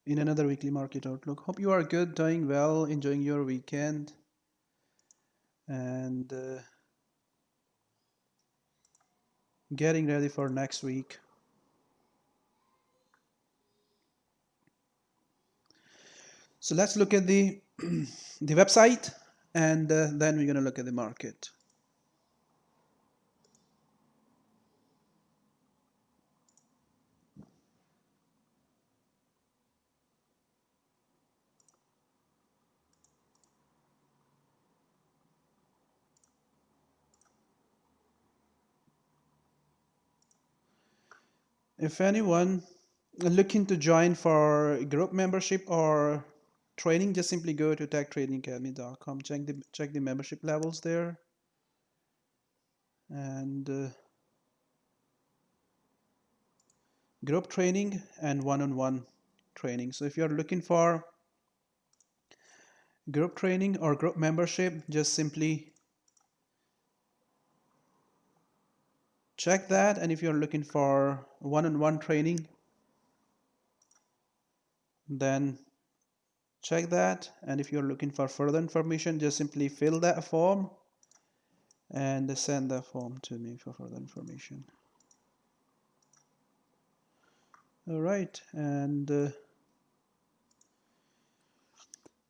in another weekly market outlook. Hope you are good, doing well, enjoying your weekend, and getting ready for next week. So let's look at the the website, and then we're going to look at the market. If anyone looking to join for group membership or training, just simply go to techtradingacademy.com, check the membership levels there, and group training and one-on-one training. So if you're looking for group training or group membership, just simply check that. And if you're looking for one-on-one training, then check that. And if you're looking for further information, just simply fill that form and send that form to me for further information. All right, and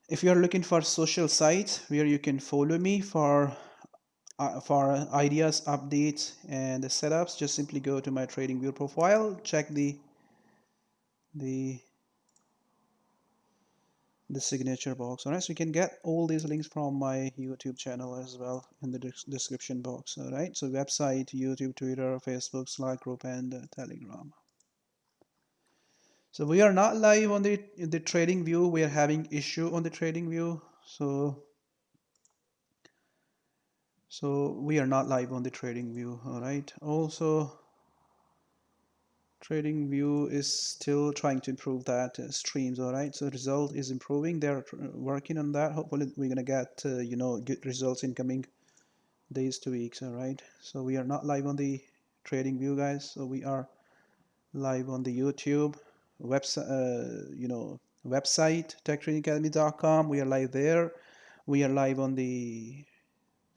if you're looking for social sites where you can follow me for ideas, updates, and the setups, just simply go to my TradingView profile, check the signature box. All right, so you can get all these links from my YouTube channel as well in the description box. All right, so website, YouTube, Twitter, Facebook, Slack group, and Telegram. So we are not live on the TradingView. We are having issue on the TradingView. So we are not live on the TradingView. All right. Also, TradingView is still trying to improve that streams. All right. So result is improving. They're working on that. Hopefully, we're gonna get good results in coming days to weeks. All right. So we are not live on the TradingView, guys. So we are live on the YouTube website. Website techtradingacademy.com. We are live there. We are live on the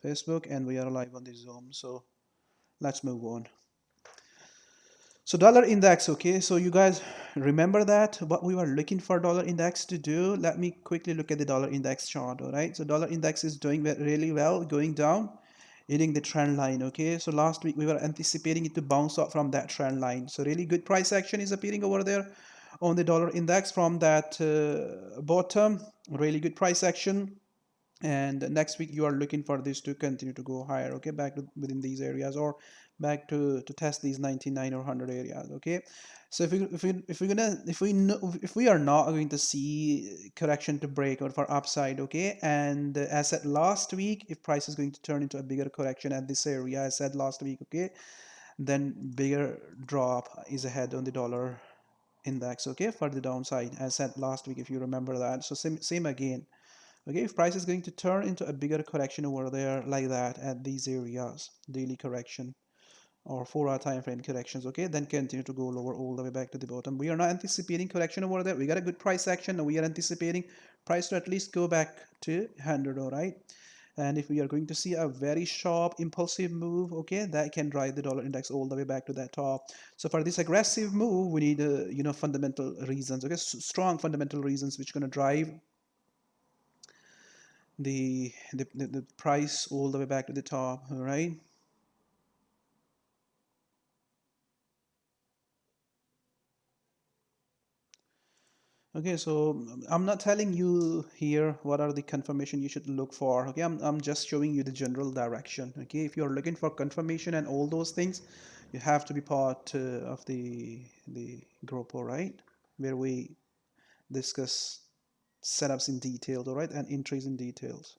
Facebook, and we are live on the Zoom. So let's move on. So dollar index, okay, so you guys remember that what we were looking for dollar index to do. Let me quickly look at the dollar index chart. All right, so dollar index is doing really well, going down, hitting the trend line. Okay, so last week we were anticipating it to bounce up from that trend line. So really good price action is appearing over there on the dollar index from that bottom. Really good price action. And next week you are looking for this to continue to go higher, okay, back to within these areas, or back to test these 99 or 100 areas. Okay, so if we are not going to see correction to break out for upside, okay, and as said last week, if price is going to turn into a bigger correction at this area, as said last week, okay, then bigger drop is ahead on the dollar index, okay, for the downside, as said last week, if you remember that. So same again. Okay, if price is going to turn into a bigger correction over there like that at these areas, daily correction or 4-hour time frame corrections, okay, then continue to go lower all the way back to the bottom. We are not anticipating correction over there. We got a good price action, and we are anticipating price to at least go back to 100. All right, and if we are going to see a very sharp impulsive move, okay, that can drive the dollar index all the way back to that top. So for this aggressive move, we need fundamental reasons, okay, strong fundamental reasons which are going to drive the price all the way back to the top. All right, okay, so I'm not telling you here what are the confirmation you should look for. Okay, I'm just showing you the general direction. Okay, if you're looking for confirmation and all those things, you have to be part of the group, all right, where we discuss setups in details, all right, and entries in details.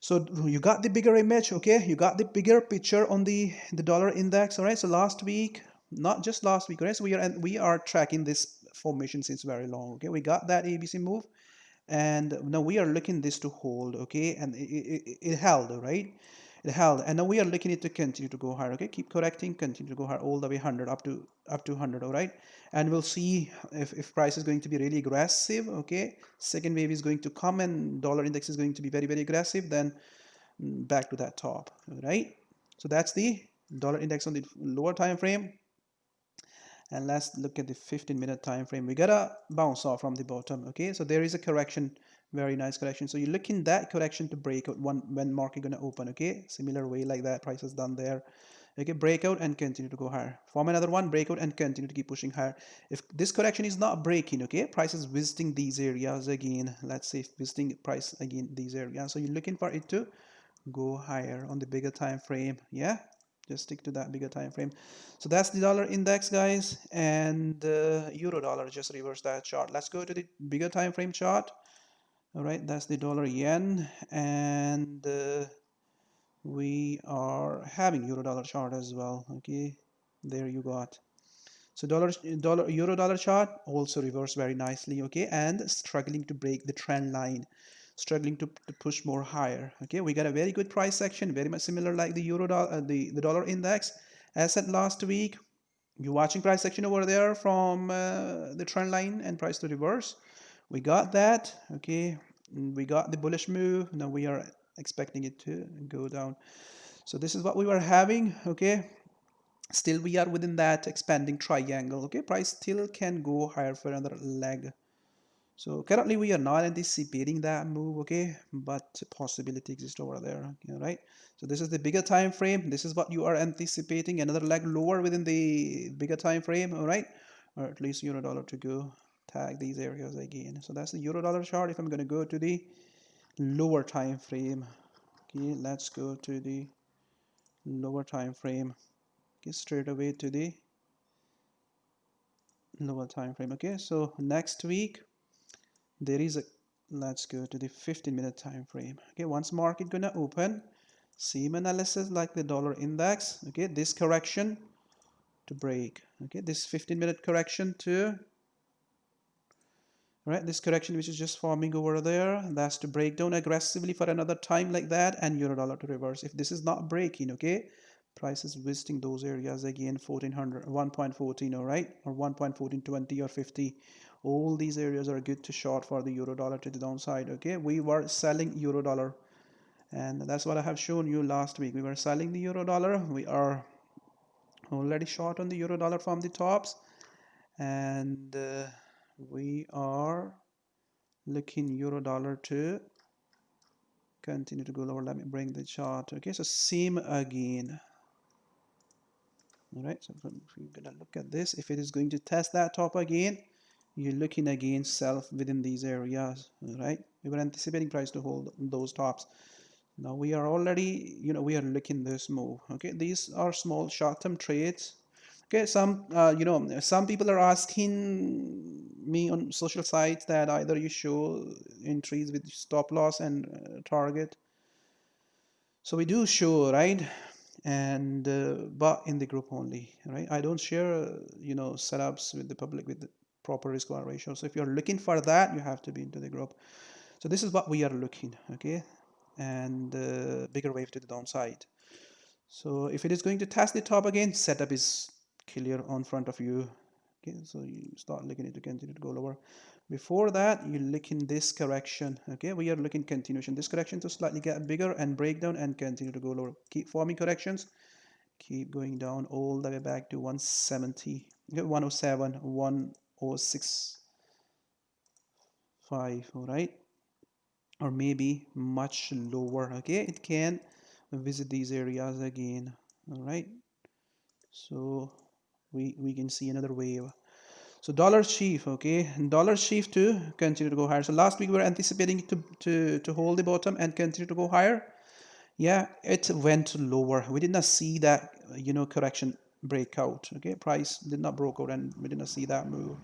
So you got the bigger image, okay, you got the bigger picture on the dollar index. All right, so last week, not just last week, right, so we are tracking this formation since very long. Okay, we got that ABC move, and now we are looking this to hold, okay, and it held, right, it held, and now we are looking it to continue to go higher. Okay, keep correcting, continue to go higher all the way 100 up to 100. All right, and we'll see if price is going to be really aggressive. Okay, second wave is going to come and dollar index is going to be very, very aggressive, then back to that top. All right, so that's the dollar index on the lower time frame. And let's look at the 15-minute time frame. We gotta bounce off from the bottom. Okay, so there is a correction, very nice correction. So you look in that correction to break out when market gonna open. Okay, similar way like that price is done there. Okay, breakout and continue to go higher, form another one, breakout and continue to keep pushing higher. If this correction is not breaking, okay, price is visiting these areas again. Let's say visiting price again these areas, so you're looking for it to go higher on the bigger time frame. Yeah, just stick to that bigger time frame. So that's the dollar index, guys, and euro dollar. Just reverse that chart. Let's go to the bigger time frame chart. All right, that's the dollar yen, and we are having euro dollar chart as well. Okay, there you got. So euro dollar chart also reversed very nicely. Okay, and struggling to break the trend line, struggling to push more higher. Okay, we got a very good price action, very much similar like the euro dollar, the dollar index. As said last week, you're watching price action over there from the trend line and price to reverse. We got that. Okay, we got the bullish move. Now we are expecting it to go down. So this is what we were having. Okay, still we are within that expanding triangle. Okay, price still can go higher for another leg. So currently we are not anticipating that move, okay, but possibility exists over there. Okay, right? So this is the bigger time frame. This is what you are anticipating, another leg lower within the bigger time frame. All right, or at least euro dollar to go tag these areas again. So that's the euro dollar chart. If I'm going to go to the lower time frame, okay, let's go to the lower time frame. Okay, straight away to the lower time frame. Okay, so next week there is a, let's go to the 15-minute time frame. Okay, once market gonna open, same analysis like the dollar index. Okay, this correction to break. Okay, this 15-minute correction to, right, this correction which is just forming over there, that's to break down aggressively for another time like that, and euro dollar to reverse. If this is not breaking, okay, price is visiting those areas again, 1400, 1.14, all right, or 1.1420 or 50. All these areas are good to short for the euro dollar to the downside. Okay, we were selling euro dollar, and that's what I have shown you last week. We were selling the euro dollar. We are already short on the euro dollar from the tops, and we are looking euro dollar to continue to go lower. Let me bring the chart. Okay, so same again. All right, so if you're gonna look at this, if it is going to test that top again, you're looking again self within these areas. All right, we were anticipating price to hold those tops. Now we are already, we are looking this move. Okay, these are small short-term trades. Okay, some some people are asking me on social sites that either you show entries with stop loss and target. So we do show, right? And but in the group only, right? I don't share setups with the public with the proper risk reward ratio. So if you're looking for that, you have to be into the group. So this is what we are looking, okay, and bigger wave to the downside. So if it is going to test the top again, setup is clear on front of you. Okay, so you start looking it to continue to go lower. Before that, you look in this correction. Okay, we are looking continuation. This correction to slightly get bigger and break down and continue to go lower. Keep forming corrections. Keep going down all the way back to 170, 107, 106.5. All right, or maybe much lower. Okay, it can visit these areas again. All right, so we can see another wave. So dollar chief, okay, dollar chief to continue to go higher. So last week we were anticipating to hold the bottom and continue to go higher. Yeah, it went lower. We did not see that correction breakout. Okay, price did not broke out and we did not see that move.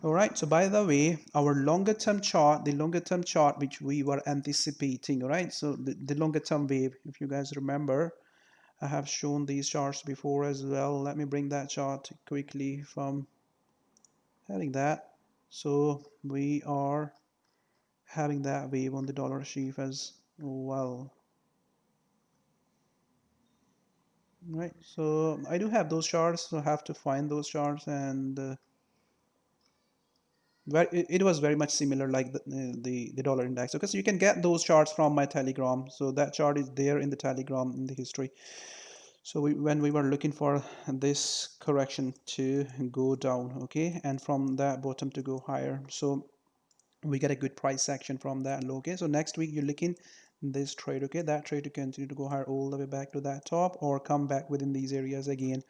All right, so by the way, our longer term chart, the longer term chart which we were anticipating, all right, so the longer term wave, if you guys remember, I have shown these charts before as well. Let me bring that chart quickly from having that. So we are having that wave on the dollar chief as well. right? So I do have those charts, so I have to find those charts, and it was very much similar like the dollar index. Okay, so you can get those charts from my Telegram. So that chart is there in the Telegram in the history. So when we were looking for this correction to go down, okay, and from that bottom to go higher, so we get a good price action from that low. Okay, so next week you're looking this trade, okay, that trade to continue to go higher all the way back to that top or come back within these areas again.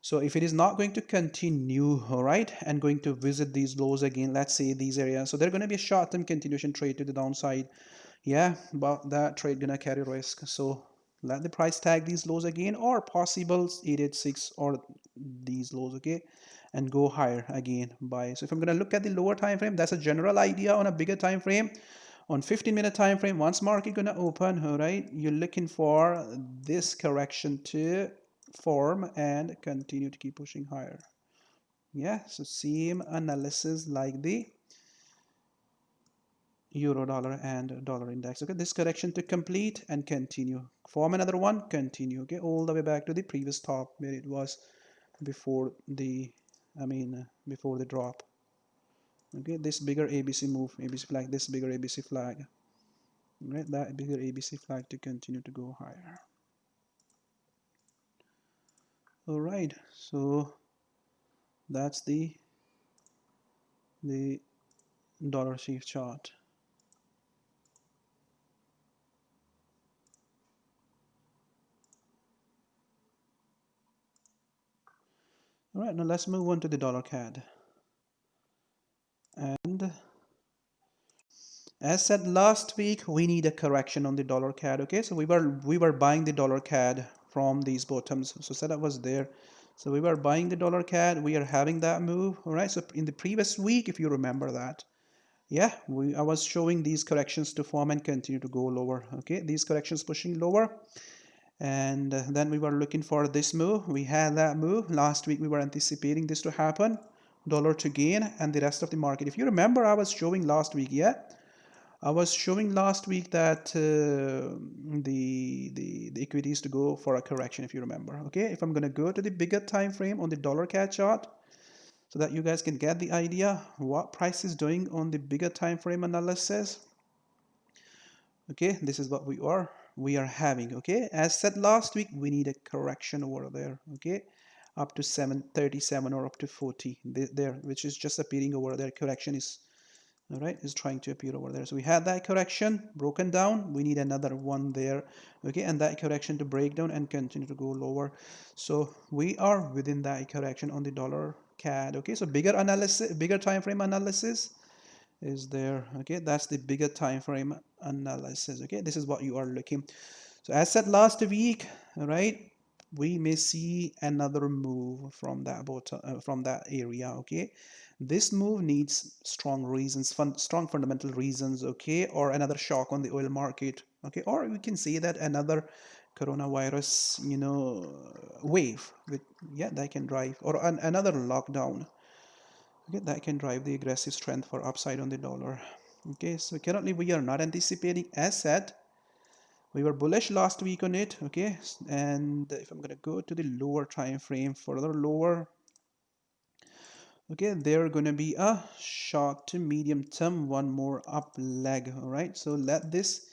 So if it is not going to continue, all right, and going to visit these lows again, let's say these areas, so they're going to be a short-term continuation trade to the downside. Yeah, but that trade gonna carry risk. So let the price tag these lows again, or possible 886 or these lows, okay, and go higher again buy. So if I'm gonna look at the lower time frame, that's a general idea. On a bigger time frame, on 15-minute time frame, once market gonna open, all right, you're looking for this correction to form and continue to keep pushing higher. Yeah, so same analysis like the euro dollar and dollar index. Okay, this correction to complete and continue, form another one, continue, okay, all the way back to the previous top where it was before the before the drop. Okay, this bigger ABC move, ABC flag, this bigger ABC flag, right, that bigger ABC flag to continue to go higher. All right, so that's the dollar shift chart. All right, now let's move on to the dollar CAD. And as said last week, we need a correction on the dollar CAD. Okay, so we were buying the dollar CAD from these bottoms. So setup was there. So we were buying the dollar CAD. We are having that move. All right. So in the previous week, if you remember that, yeah, I was showing these corrections to form and continue to go lower. Okay, these corrections pushing lower. And then we were looking for this move. We had that move last week. We were anticipating this to happen, dollar to gain, and the rest of the market. If you remember, I was showing last week, yeah, I was showing last week that the equities to go for a correction, if you remember. Okay, if I'm going to go to the bigger time frame on the dollar CAD chart, so that you guys can get the idea what price is doing on the bigger time frame analysis. Okay, this is what we are having. Okay, as said last week, we need a correction over there. Okay, up to 737 or up to 40 there, which is just appearing over there. Correction is all right, is trying to appear over there. So we had that correction broken down. We need another one there. Okay, and that correction to break down and continue to go lower. So we are within that correction on the dollar CAD. Okay, so bigger analysis, bigger time frame analysis is there. Okay, that's the bigger time frame analysis. Okay, this is what you are looking. So as said last week, all right, we may see another move from that bottom, from that area. Okay, this move needs strong reasons, strong fundamental reasons. Okay, or another shock on the oil market. Okay, or we can say that another coronavirus, wave with, yeah, that can drive, or another lockdown. Okay, that can drive the aggressive strength for upside on the dollar. Okay, so currently we are not anticipating, as said, we were bullish last week on it. Okay, and if I'm going to go to the lower time frame, further lower, okay, there are going to be a short to medium term one more up leg. All right, so let this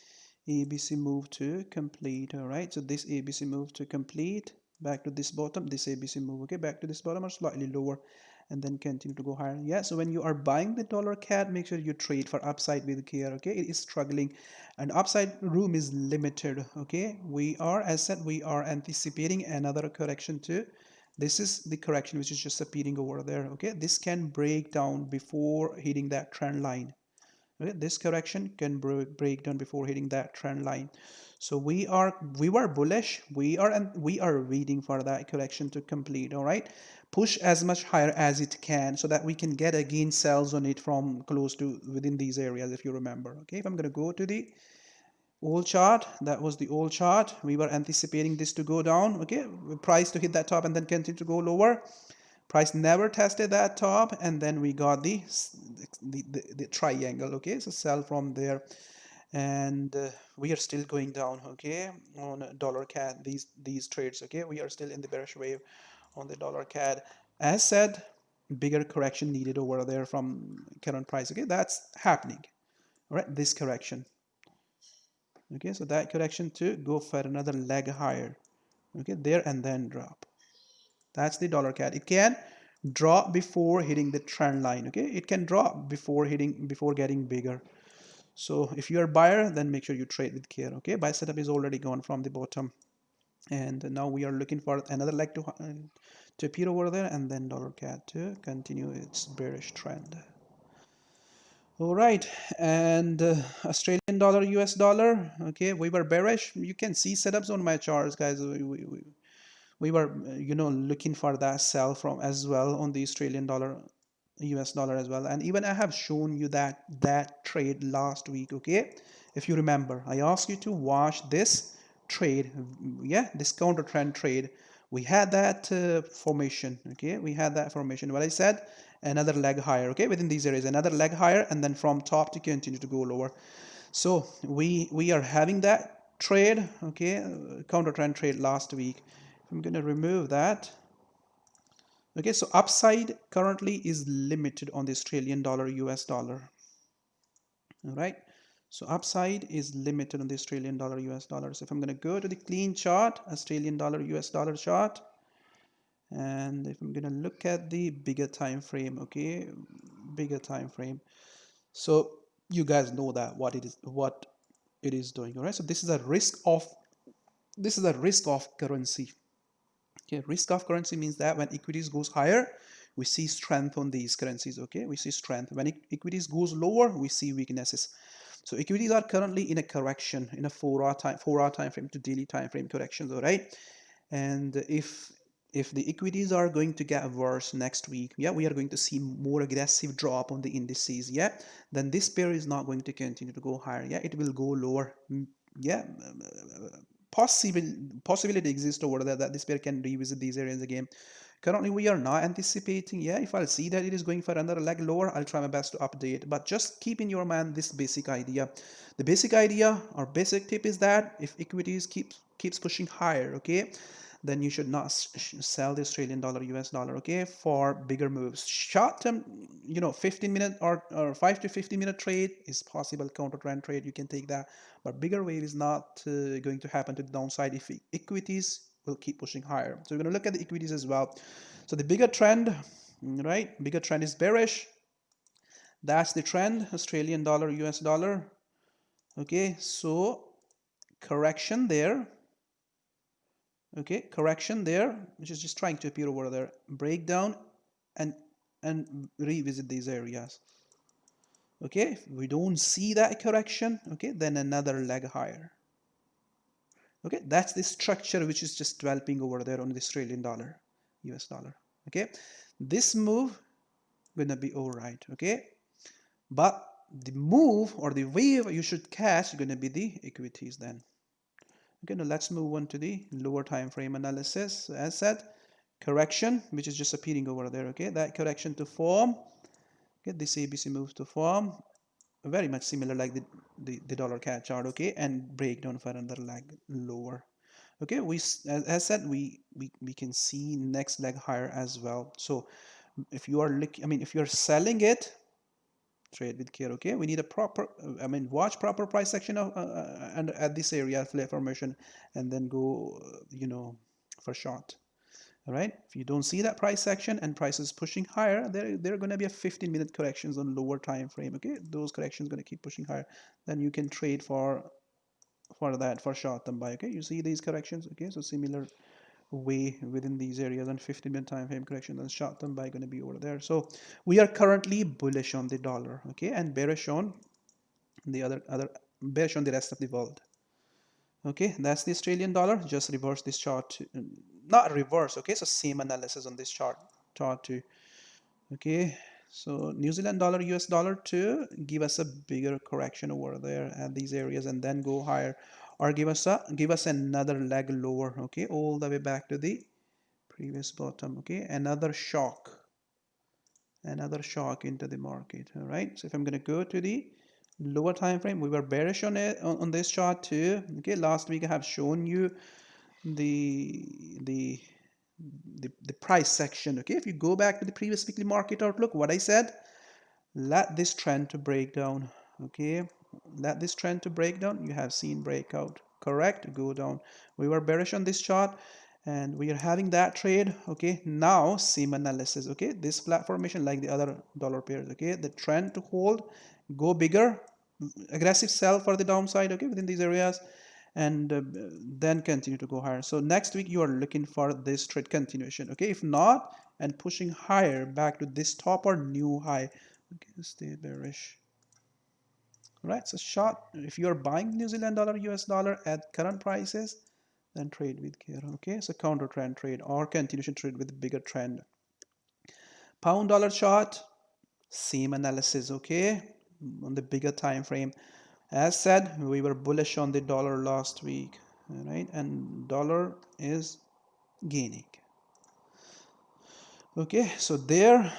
ABC move to complete. All right, so this ABC move to complete, back to this bottom, this ABC move, okay, back to this bottom or slightly lower, and then continue to go higher. Yeah, so when you are buying the dollar CAD, make sure you trade for upside with care. Okay, it is struggling and upside room is limited. Okay, we are, as said, we are anticipating another correction too. This is the correction which is just appearing over there. Okay, this can break down before hitting that trend line. Okay, this correction can break down before hitting that trend line. So we were bullish, we are waiting for that correction to complete. All right, push as much higher as it can so that we can get again sells on it from close to within these areas, if you remember. Okay, if I'm going to go to the old chart, that was the old chart, we were anticipating this to go down. Okay, price to hit that top and then continue to go lower. Price never tested that top, and then we got the triangle. Okay, so sell from there, and we are still going down, okay, on dollar CAD, these trades, okay. We are still in the bearish wave on the dollar CAD. As said, bigger correction needed over there from current price, okay. That's happening, all right, this correction, okay. So that correction to go for another leg higher, okay, there, and then drop. That's the dollar CAD. It can drop before hitting the trend line, okay. It can drop before getting bigger. So if you're a buyer, then make sure you trade with care, okay. Buy setup is already gone from the bottom, and now we are looking for another leg to appear over there, and then dollar CAD to continue its bearish trend. All right, and Australian dollar, US dollar, okay, we were bearish. You can see setups on my charts, guys. We were looking for that sell from as well on the Australian dollar, US dollar as well. And even I have shown you that trade last week, okay. If you remember, I asked you to watch this trade, yeah, this counter trend trade. We had that formation, okay. We had that formation. What I said, another leg higher, okay, within these areas, another leg higher, and then from top to continue to go lower. So we are having that trade, okay, counter trend trade last week. I'm going to remove that. Okay, so upside currently is limited on the Australian dollar, US dollar. All right, so upside is limited on the Australian dollar, US dollar. So if I'm going to go to the clean chart, Australian dollar, US dollar chart, and if I'm going to look at the bigger time frame, okay, bigger time frame, so you guys know that what it is doing. All right, so this is a risk of currency. Okay, risk of currency means that when equities goes higher, we see strength on these currencies, okay. We see strength. When equities goes lower, we see weaknesses. So equities are currently in a correction, in a 4-hour time frame to daily time frame corrections, all right. And if the equities are going to get worse next week, yeah, we are going to see more aggressive drop on the indices, yeah, then this pair is not going to continue to go higher, yeah, it will go lower, yeah. Possibility exists over there that this pair can revisit these areas again. Currently we are not anticipating, yeah. If I'll see that it is going for another leg lower, I'll try my best to update, but just keep in your mind this basic idea. The basic idea or basic tip is that if equities keeps pushing higher, okay, then you should not sell the Australian dollar, US dollar, okay, for bigger moves. Short term, 15-minute or 5 to 15-minute trade is possible. Counter trend trade, you can take that, but bigger wave is not going to happen to the downside if equities will keep pushing higher. So we're going to look at the equities as well. So the bigger trend, right, bigger trend is bearish. That's the trend, Australian dollar, US dollar, okay. So correction there, okay, correction there, which is just trying to appear over there, breakdown, and revisit these areas, okay. If we don't see that correction, okay, then another leg higher, okay. That's the structure which is just developing over there on the Australian dollar, US dollar, okay. This move gonna be all right, okay, but the move or the wave you should catch is gonna be the equities then. Okay, now let's move on to the lower time frame analysis. As said, correction, which is just appearing over there, okay, that correction to form, okay, this ABC move to form, very much similar like the dollar CAD chart, okay, and breakdown for another leg lower, okay. As said, we can see next leg higher as well. So if you are looking, if you're selling it, trade with care, okay. We need a proper, watch proper price action of and at this area flare formation, and then go for short. All right, if you don't see that price action and prices pushing higher, there are going to be a 15-minute corrections on lower time frame, okay. Those corrections going to keep pushing higher, then you can trade for that for short term buy, okay. You see these corrections, okay. So similar way within these areas, and 15-minute time frame correction and short term buy going to be over there. So we are currently bullish on the dollar, okay, and bearish on the other bearish on the rest of the world, okay. That's the Australian dollar. Just reverse this chart, not reverse, okay. So same analysis on this chart too, okay. So New Zealand dollar, US dollar to give us a bigger correction over there at these areas, and then go higher, or give us another leg lower, okay, all the way back to the previous bottom, okay. Another shock into the market. All right, so if I'm going to go to the lower time frame, we were bearish on it on this chart too. Okay, last week I have shown you the price section. Okay, if you go back to the previous weekly market outlook, what I said, let this trend to break down. Okay, let this trend to break down. You have seen breakout, correct, go down. We were bearish on this chart and we are having that trade. Okay, now same analysis. Okay, this flat formation like the other dollar pairs. Okay, the trend to hold, go bigger, aggressive sell for the downside. Okay, within these areas, and then continue to go higher. So next week you are looking for this trade continuation. Okay, if not, and pushing higher back to this top or new high. Okay, stay bearish. Right, so short, if you are buying New Zealand dollar, US dollar at current prices, then trade with care. Okay, so counter trend trade or continuation trade with bigger trend. Pound dollar chart, same analysis. Okay, on the bigger time frame. As said, we were bullish on the dollar last week, right? And dollar is gaining. Okay, so there,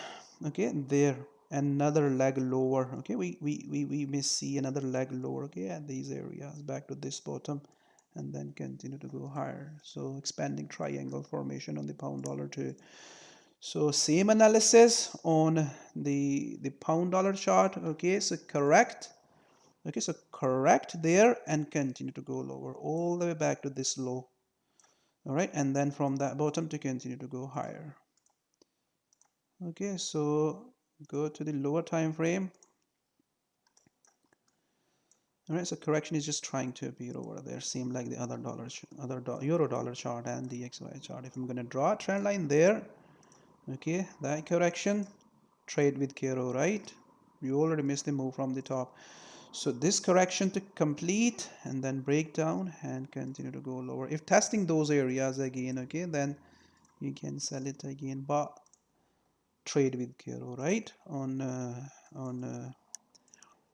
okay, there another leg lower. Okay, we may see another leg lower. Okay, at these areas back to this bottom, and then continue to go higher. So expanding triangle formation on the pound dollar too. So same analysis on the pound dollar chart. Okay, so correct. Okay, so correct there and continue to go lower all the way back to this low. All right, and then from that bottom to continue to go higher. Okay, so go to the lower time frame. All right, so correction is just trying to appear over there, same like the other euro dollar chart and the XY chart. If I'm going to draw a trend line there, okay, that correction, trade with Kero, right? You already missed the move from the top. So this correction to complete and then break down and continue to go lower. If testing those areas again, okay, then you can sell it again, but trade with Kero, right? On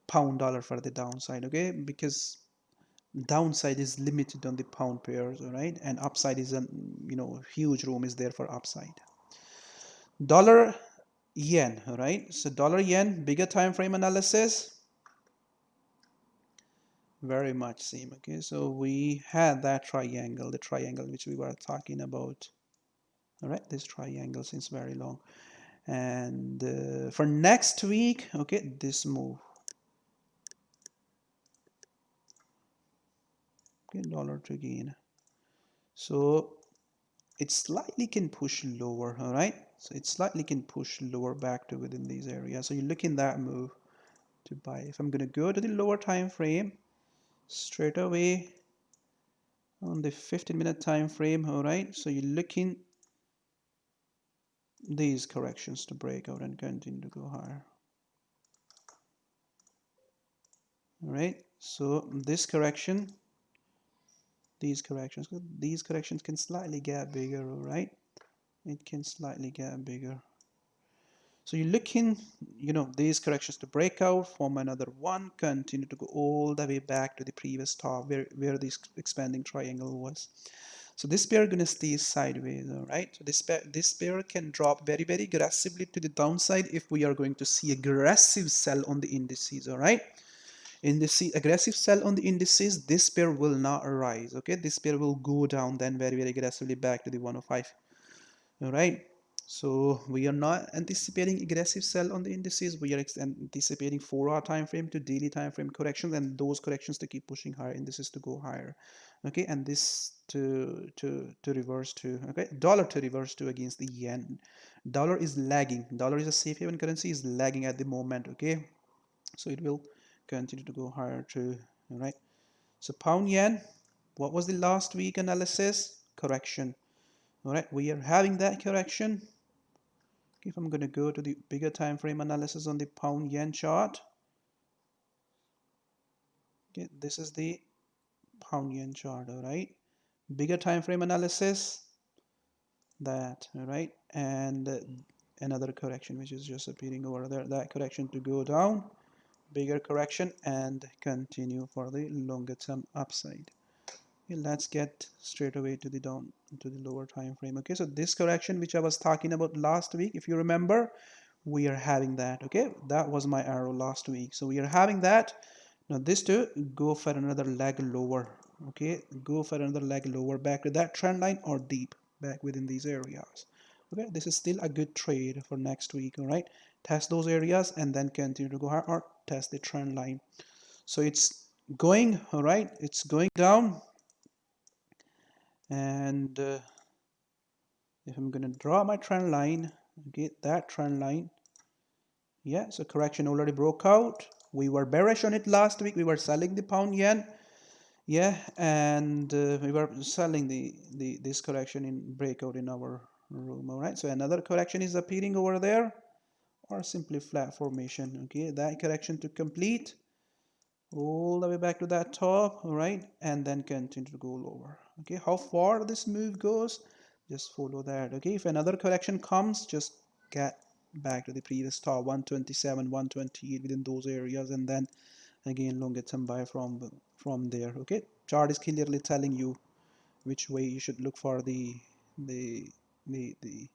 pound dollar for the downside, okay, because downside is limited on the pound pairs, all right, and upside is a huge room is there for upside. Dollar yen, all right, so dollar yen bigger time frame analysis, very much same. Okay, so we had that triangle, the triangle which we were talking about, all right, this triangle since very long. And for next week, okay, this move, okay, dollar to gain, so it slightly can push lower, all right, so it slightly can push lower back to within these areas. So you look in that move to buy. If I'm going to go to the lower time frame straight away on the 15-minute time frame, all right, so you're looking these corrections to break out and continue to go higher. All right, so this correction, these corrections can slightly get bigger, all right, it can slightly get bigger. So you're looking, these corrections to break out, form another one, continue to go all the way back to the previous top where this expanding triangle was. So this pair going to stay sideways, all right. So this pair can drop very, very aggressively to the downside if we are going to see aggressive sell on the indices, all right. In this aggressive sell on the indices, this pair will not rise. Okay, this pair will go down then very, very aggressively back to the 105. All right. So we are not anticipating aggressive sell on the indices. We are anticipating 4-hour time frame to daily time frame corrections, and those corrections to keep pushing higher, indices to go higher. Okay, and this to reverse to, okay, dollar to reverse to against the yen. Dollar is lagging. Dollar is a safe haven currency, is lagging at the moment. Okay, so it will continue to go higher too. All right, so pound yen, what was the last week analysis? Correction. All right, we are having that correction. If I'm going to go to the bigger time frame analysis on the pound yen chart, okay, this is the pound yen chart. All right, bigger time frame analysis, that, all right, and another correction which is just appearing over there, that correction to go down, bigger correction, and continue for the longer term upside. Okay, let's get straight away to the down to the lower time frame. Okay, so this correction which I was talking about last week, if you remember, we are having that. Okay, that was my arrow last week. So we are having that. Now this to go for another leg lower. Okay, go for another leg lower back to that trend line or deep back within these areas. Okay, this is still a good trade for next week. All right, test those areas and then continue to go higher or test the trend line. So it's going, all right, it's going down. And if I'm going to draw my trend line, okay, that trend line, yeah, so correction already broke out. We were bearish on it last week. We were selling the pound yen, yeah, and we were selling this correction in breakout in our room. All right, so another correction is appearing over there, or simply flat formation. Okay, that correction to complete all the way back to that top, all right, and then continue to go lower. Okay, how far this move goes, just follow that. Okay, if another correction comes, just get back to the previous top, 127, 128, within those areas, and then again longer term buy from there. Okay, chart is clearly telling you which way you should look for the the the the,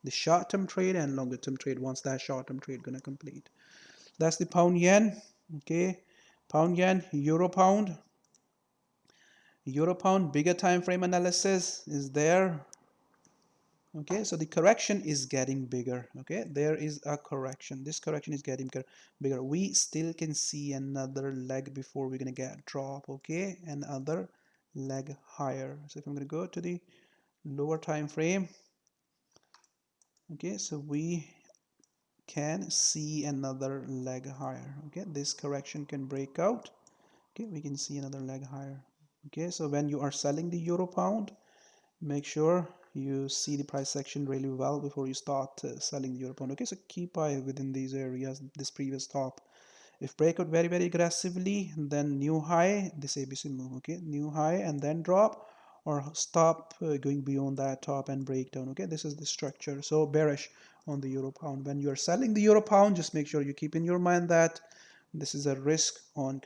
the short-term trade and longer term trade once that short-term trade gonna complete. That's the pound yen. Okay, pound yen, euro pound. Euro pound, bigger time frame analysis is there. Okay, so the correction is getting bigger. Okay, there is a correction. This correction is getting bigger. We still can see another leg before we're gonna get drop. Okay, another leg higher. So if I'm gonna go to the lower time frame, okay, so we can see another leg higher. Okay, this correction can break out. Okay, we can see another leg higher. Okay, so when you are selling the euro pound, make sure you see the price action really well before you start selling the euro pound. Okay, so keep eye within these areas, this previous top. If breakout very aggressively, then new high, this ABC move. Okay, new high and then drop, or stop going beyond that top and breakdown. Okay, this is the structure. So bearish on the euro pound. When you are selling the euro pound, just make sure you keep in your mind that this is a risk on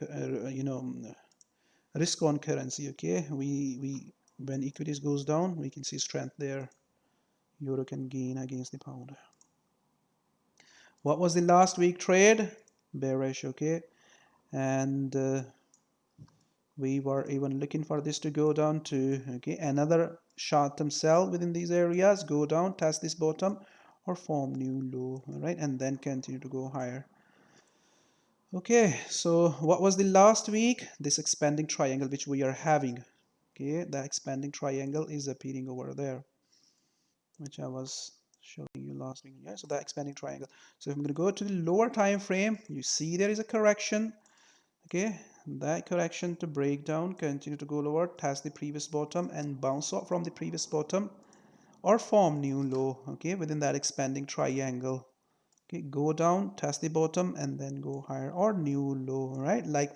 risk on currency. Okay, we when equities goes down, we can see strength there. Euro can gain against the pound. What was the last week trade? Bearish. Okay, and we were even looking for this to go down to, okay, another short-term sell within these areas, go down, test this bottom or form new low. All right, and then continue to go higher. Okay, so what was the last week? This expanding triangle which we are having. Okay, the expanding triangle is appearing over there, which I was showing you last week. Yeah, so the expanding triangle. So if I'm going to go to the lower time frame, you see there is a correction. Okay, that correction to break down, continue to go lower, test the previous bottom and bounce off from the previous bottom or form new low. Okay, within that expanding triangle. Okay, go down, test the bottom and then go higher or new low, right? Like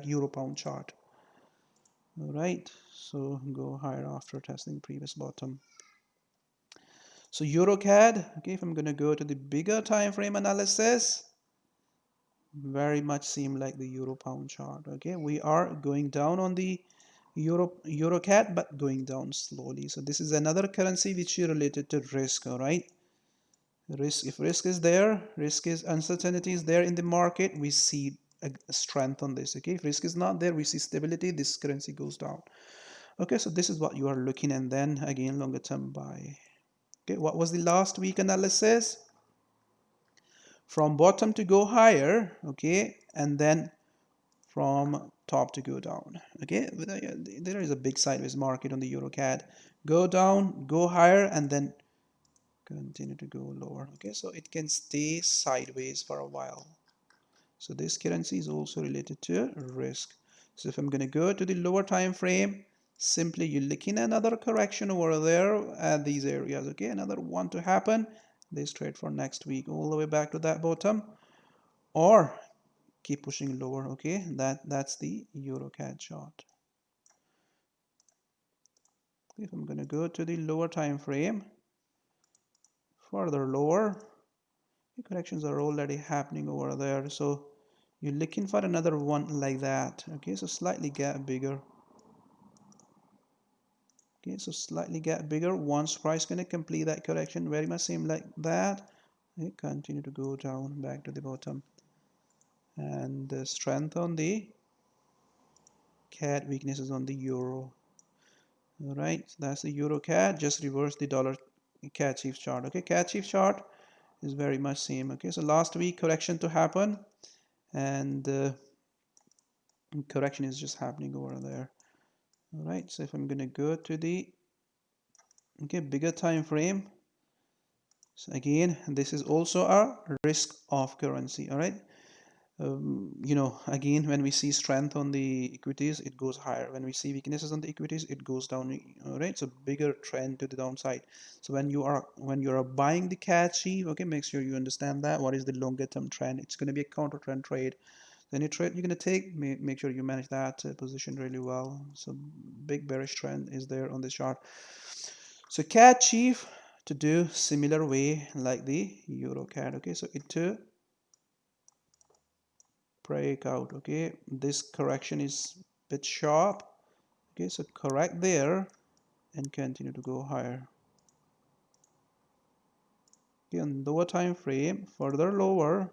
euro pound chart. All right, so go higher after testing previous bottom. So EURCAD, okay, if I'm going to go to the bigger time frame analysis, very much seem like the euro pound chart. Okay, we are going down on the EURCAD, but going down slowly. So this is another currency which is related to risk. All right, risk, if risk is there, risk is uncertainty is there in the market, we see a strength on this. Okay, if risk is not there, we see stability, this currency goes down. Okay, so this is what you are looking, and then again longer term buy. Okay, what was the last week analysis? From bottom to go higher, okay, and then from top to go down. Okay, there is a big sideways market on the EURCAD. Go down, go higher, and then continue to go lower. Okay, so it can stay sideways for a while. So this currency is also related to risk. So if I'm going to go to the lower time frame, simply you look in another correction over there at these areas. Okay, another one to happen. This trade for next week all the way back to that bottom, or keep pushing lower. Okay, that's the EURCAD chart. If I'm going to go to the lower time frame, further lower, the corrections are already happening over there, so you're looking for another one like that. Okay, so slightly get bigger. Okay, so slightly get bigger. Once price going to complete that correction, very much same like that. Okay, continue to go down back to the bottom and strength on the CAD, weaknesses on the euro. All right, so that's the EUROCAD. Just reverse the dollar CADCHF chart. Okay, CADCHF chart is very much same. Okay, so last week correction to happen, and correction is just happening over there. All right, so if I'm gonna go to the bigger time frame, so again this is also a risk off currency. All right, again, when we see strength on the equities, it goes higher. When we see weaknesses on the equities, it goes down. All right, so bigger trend to the downside. So when you are buying the CADCHF, okay, make sure you understand that what is the longer term trend. It's going to be a counter trend trade. So any trade you're going to take, make sure you manage that position really well. So big bearish trend is there on this chart. So CADCHF to do similar way like the EUROCAD. Okay, so it too breakout. Okay, this correction is a bit sharp. Okay, so correct there and continue to go higher. Okay, on lower time frame, further lower.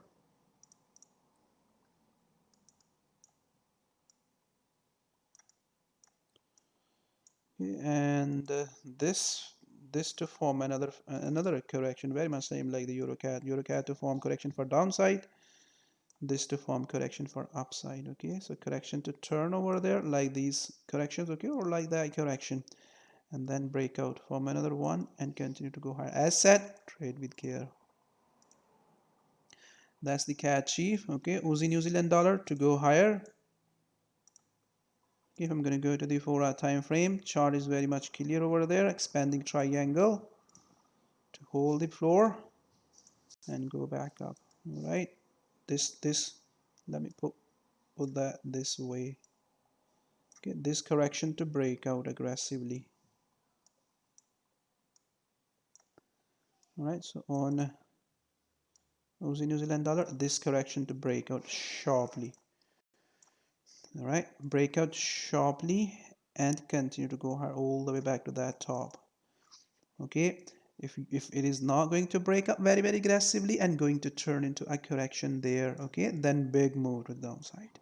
Okay, and this to form another correction, very much same like the EUROCAD to form correction for downside, this to form correction for upside. Okay, so correction to turn over there like these corrections, okay, or like that correction, and then breakout, form another one and continue to go higher. As said, trade with care. That's the CADCHF. Okay, Aussie New Zealand dollar to go higher. If I'm going to go to the 4-hour time frame, chart is very much clear over there, expanding triangle to hold the floor and go back up. All right, this let me put that this way. Okay, this correction to break out aggressively. All right, so on Aussie New Zealand dollar, this correction to break out sharply. All right, break out sharply and continue to go higher all the way back to that top. Okay, if it is not going to break up very aggressively and going to turn into a correction there, okay, then big move to the downside.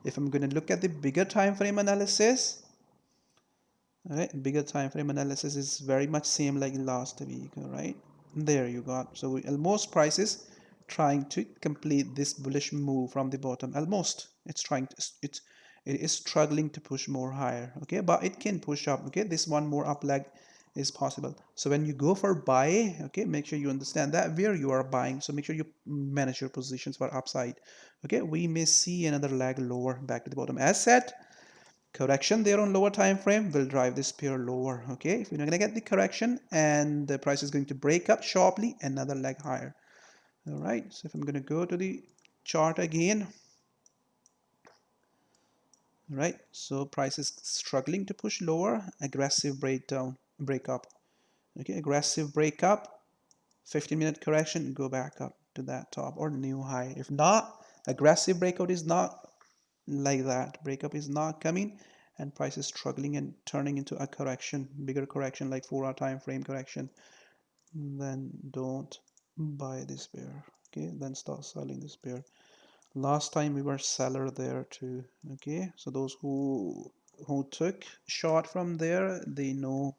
If I'm going to look at the bigger time frame analysis, all right, bigger time frame analysis is very much same like last week. All right, there you got. So almost prices trying to complete this bullish move from the bottom. Almost it is struggling to push more higher. Okay, but it can push up. Okay, this one more up leg is possible. So when you go for buy, okay, make sure you understand that where you are buying. So make sure you manage your positions for upside. Okay, we may see another leg lower back to the bottom. As said, correction there on lower time frame will drive this pair lower. Okay, if you're not going to get the correction and the price is going to break up sharply, another leg higher. All right, so if I'm going to go to the chart again, all right, so price is struggling to push lower, aggressive break up. Okay, aggressive break up, 15-minute correction, go back up to that top or new high. If not, aggressive breakout is not like that. Breakup is not coming and price is struggling and turning into a correction, bigger correction like 4-hour time frame correction, then don't buy this pair. Okay, then start selling this pair. Last time we were seller there too. Okay, so those who took short from there, they know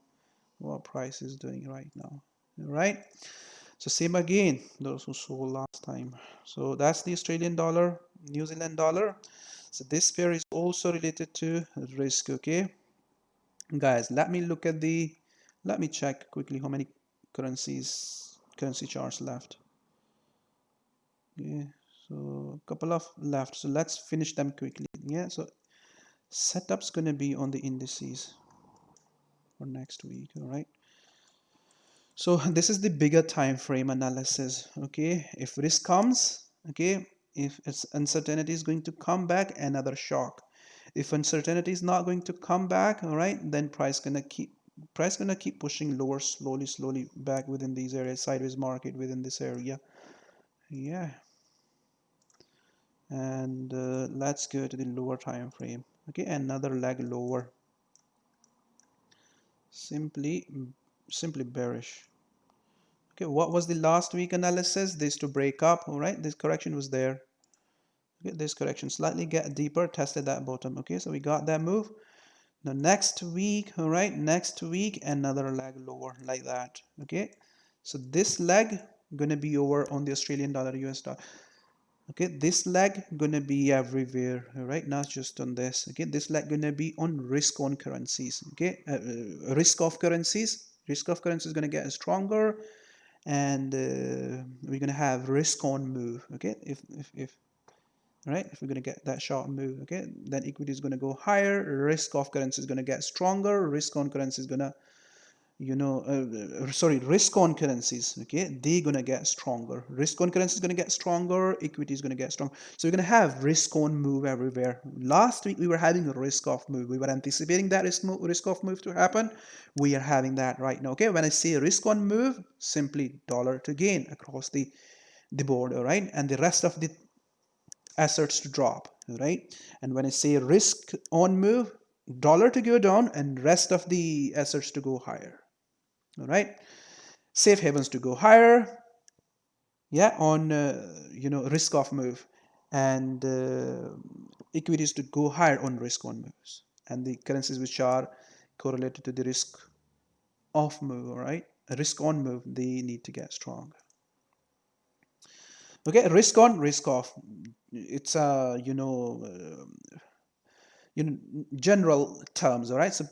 what price is doing right now. All right, so same again, those who sold last time. So that's the Australian dollar, New Zealand dollar. So this pair is also related to risk. Okay, guys, let me check quickly how many currency charts left. Yeah, so a couple of left, so let's finish them quickly. Yeah, so setup's going to be on the indices for next week. All right, so this is the bigger time frame analysis. Okay, if risk comes, okay, if it's uncertainty is going to come back, another shock. If uncertainty is not going to come back, all right, then price gonna keep pushing lower, slowly back within these areas, sideways market within this area. Yeah, and let's go to the lower time frame. Okay, another leg lower, simply bearish. Okay, what was the last week analysis? This to break up. All right, this correction was there. Okay, this correction slightly get deeper, tested that bottom. Okay, so we got that move. Now next week, all right, next week another leg lower like that. Okay, so this leg gonna be over on the Australian dollar, US dollar. Okay, this leg gonna be everywhere, all right, not just on this. Okay, this leg gonna be on risk on currencies. Okay, risk of currencies gonna get stronger, and we're gonna have risk on move. Okay, if right, if we're gonna get that short move, okay, then equity is gonna go higher, risk of currency is gonna get stronger, risk on currency is gonna, risk on currencies, okay, they're gonna get stronger. Risk on currency is gonna get stronger, equity is gonna get stronger. So we're gonna have risk on move everywhere. Last week we were having a risk off move. We were anticipating that risk off move to happen. We are having that right now. Okay, when I say risk on move, simply dollar to gain across the board, all right, and the rest of the assets to drop, right? And when I say risk on move, dollar to go down and rest of the assets to go higher, all right? Safe havens to go higher, yeah, on risk off move, and equities to go higher on risk on moves, and the currencies which are correlated to the risk off move, all right, risk on move, they need to get strong. Okay, risk on, risk off, it's a general terms, all right? So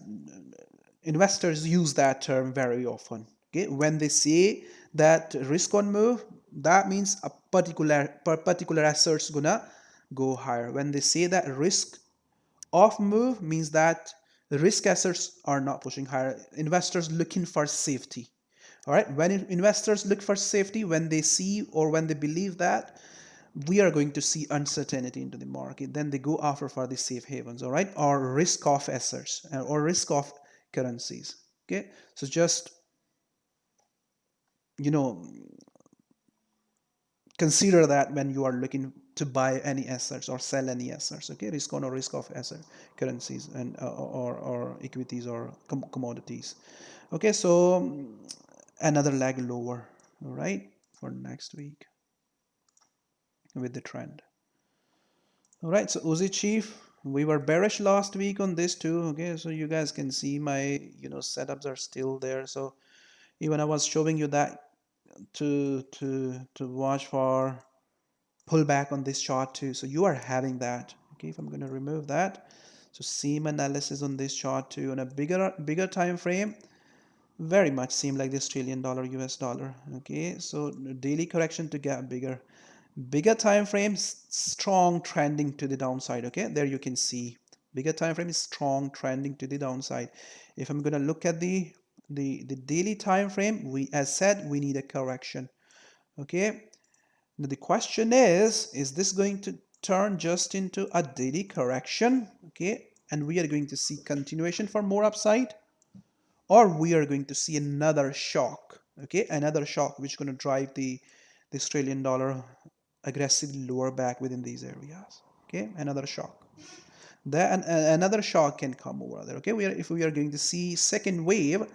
investors use that term very often. Okay, when they say that risk on move, that means a particular asset's gonna go higher. When they say that risk off move, means that the risk assets are not pushing higher. Investors looking for safety. All right, when investors look for safety, when they see or when they believe that we are going to see uncertainty into the market, then they go after for the safe havens, all right, or risk off assets or risk off currencies. Okay, so just consider that when you are looking to buy any assets or sell any assets. Okay, risk on or risk off asset currencies and or equities or commodities. Okay, so another leg lower, all right, for next week with the trend. All right, so USDCHF, we were bearish last week on this too. Okay, so you guys can see my setups are still there. So even I was showing you that to watch for pullback on this chart too. So you are having that. Okay, if I'm going to remove that, so same analysis on this chart too on a bigger time frame. Very much seem like the Australian dollar, US dollar. Okay, so daily correction to get bigger time frame, strong trending to the downside. Okay, there you can see bigger time frame is strong trending to the downside. If I'm going to look at the daily time frame, as said, we need a correction. Okay, now the question is this going to turn just into a daily correction? Okay, and we are going to see continuation for more upside, or we are going to see another shock. Okay, another shock which is going to drive the Australian dollar aggressively lower back within these areas. Okay, another shock. Then another shock can come over there. Okay, if we are going to see second wave,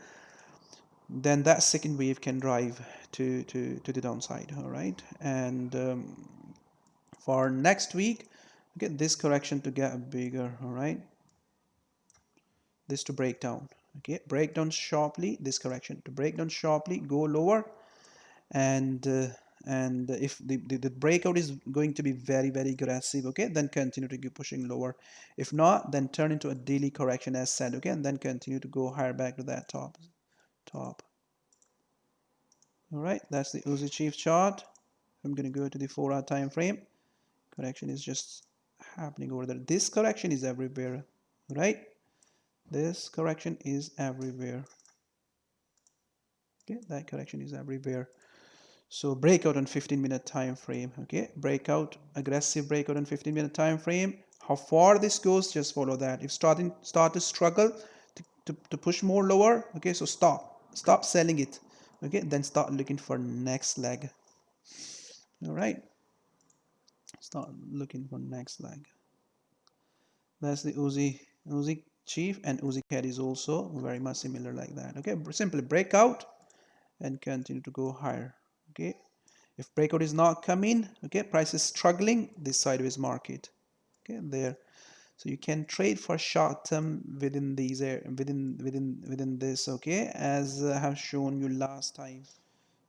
then that second wave can drive to the downside. All right, and for next week, okay, this correction to get bigger. All right, this to break down. Okay, break down sharply. This correction to break down sharply, go lower, and if the breakout is going to be very aggressive, okay, then continue to keep pushing lower. If not, then turn into a daily correction as said. Okay, and then continue to go higher back to that top. All right, that's the USDCHF chart. I'm going to go to the 4-hour time frame. Correction is just happening over there. This correction is everywhere, right? This correction is everywhere. Okay, that correction is everywhere. So breakout on 15-minute time frame. Okay, breakout, aggressive breakout on 15-minute time frame. How far this goes, just follow that. If start to struggle to push more lower, okay, so stop selling it. Okay, then start looking for next leg. All right, start looking for next leg. That's the USDCHF, and USDCAD is also very much similar like that. Okay, simply break out and continue to go higher. Okay, If breakout is not coming, okay, price is struggling, this sideways market, okay, there. So you can trade for short term within these within this, okay, as I have shown you last time,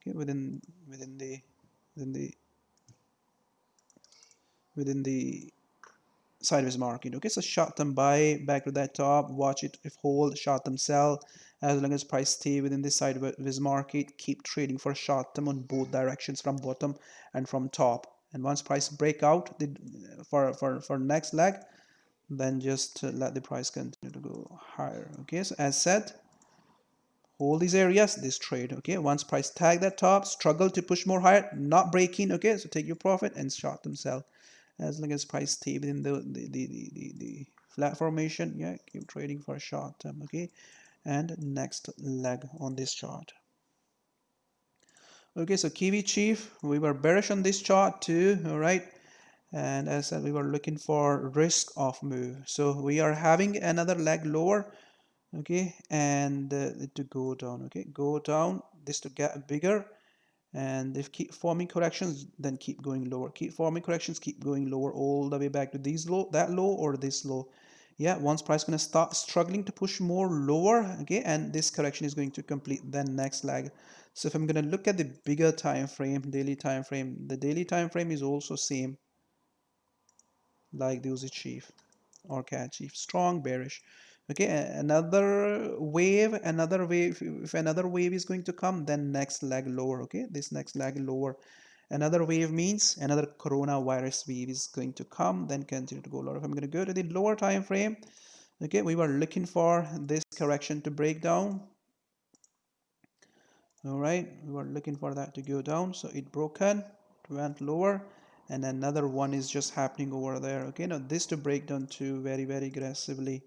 okay, within the within the within the sideways market. Okay, so short term buy back to that top, watch it, if hold, short term sell. As long as price stay within this sideways market, keep trading for short term on both directions, from bottom and from top. And once price break out for next leg, then just let the price continue to go higher. Okay, so as said, hold these areas, this trade. Okay, once price tag that top, struggle to push more higher, not breaking. Okay, so take your profit and short term sell. As long as price stay within the flat formation, yeah, keep trading for short term. Okay, and next leg on this chart. Okay, so Kiwi Chief, we were bearish on this chart too. All right, and as I said, we were looking for risk off move, so we are having another leg lower, okay, and to go down. Okay, go down, this to get bigger, and if keep forming corrections, then keep going lower, keep forming corrections, keep going lower all the way back to these low, that low, or this low. Yeah, once price gonna start struggling to push more lower, okay, and this correction is going to complete, then next leg. So if I'm gonna look at the bigger time frame, daily time frame, the daily time frame is also same like the USDCHF or CADCHF, strong bearish. Okay, another wave, if another wave is going to come, then next leg lower. Okay, this next leg lower, another wave means another coronavirus wave is going to come, then continue to go lower. If I'm going to go to the lower time frame, okay, we were looking for this correction to break down. All right, we were looking for that to go down, so it broken, it went lower, and another one is just happening over there. Okay, now this to break down to very aggressively.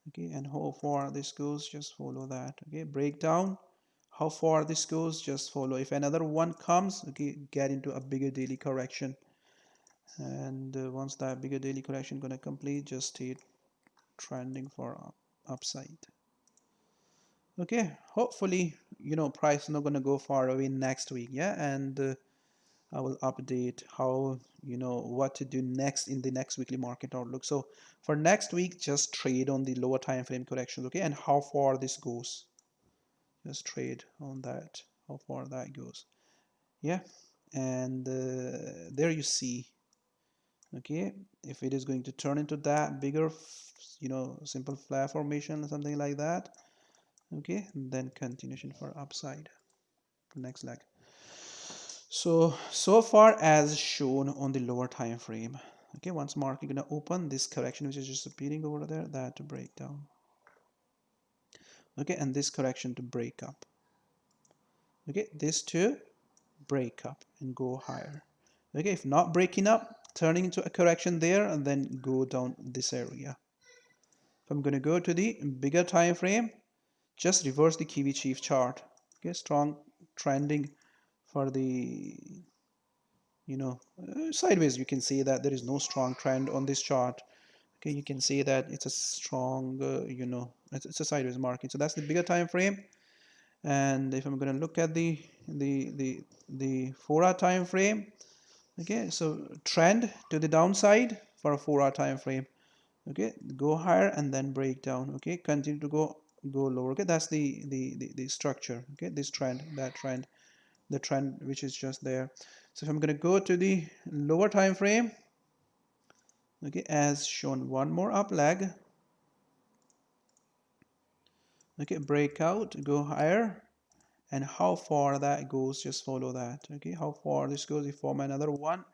Okay, and how far this goes, just follow that. Okay, breakdown, how far this goes, just follow. If another one comes, okay, get into a bigger daily correction, and once that bigger daily correction gonna complete, just stay trending for upside. Okay, hopefully, you know, price not gonna go far away next week. Yeah, and I will update how, you know, what to do next in the next weekly market outlook. So for next week, just trade on the lower time frame corrections, okay, and how far this goes, just trade on that, how far that goes. Yeah, and there you see, okay, if it is going to turn into that bigger, you know, simple flat formation or something like that, okay, then continuation for upside, next leg. So far as shown on the lower time frame, okay, once market gonna open this correction, which is just repeating over there, that to break down, okay, and this correction to break up, okay, this to break up and go higher. Okay, if not breaking up, turning into a correction there, and then go down this area. If I'm going to go to the bigger time frame, just reverse the Kiwi Chief chart. Okay, strong trending for the, you know, sideways. You can see that there is no strong trend on this chart. Okay, you can see that it's a strong, you know, it's a sideways market. So that's the bigger time frame. And if I'm going to look at the 4-hour time frame, okay, so trend to the downside for a 4-hour time frame, okay, go higher and then break down, okay, continue to go lower. Okay, that's the structure. Okay, this trend, that trend, the trend which is just there. So if I'm going to go to the lower time frame, okay, as shown, one more up leg, okay, breakout, go higher, and how far that goes, just follow that. Okay, how far this goes, if form another one,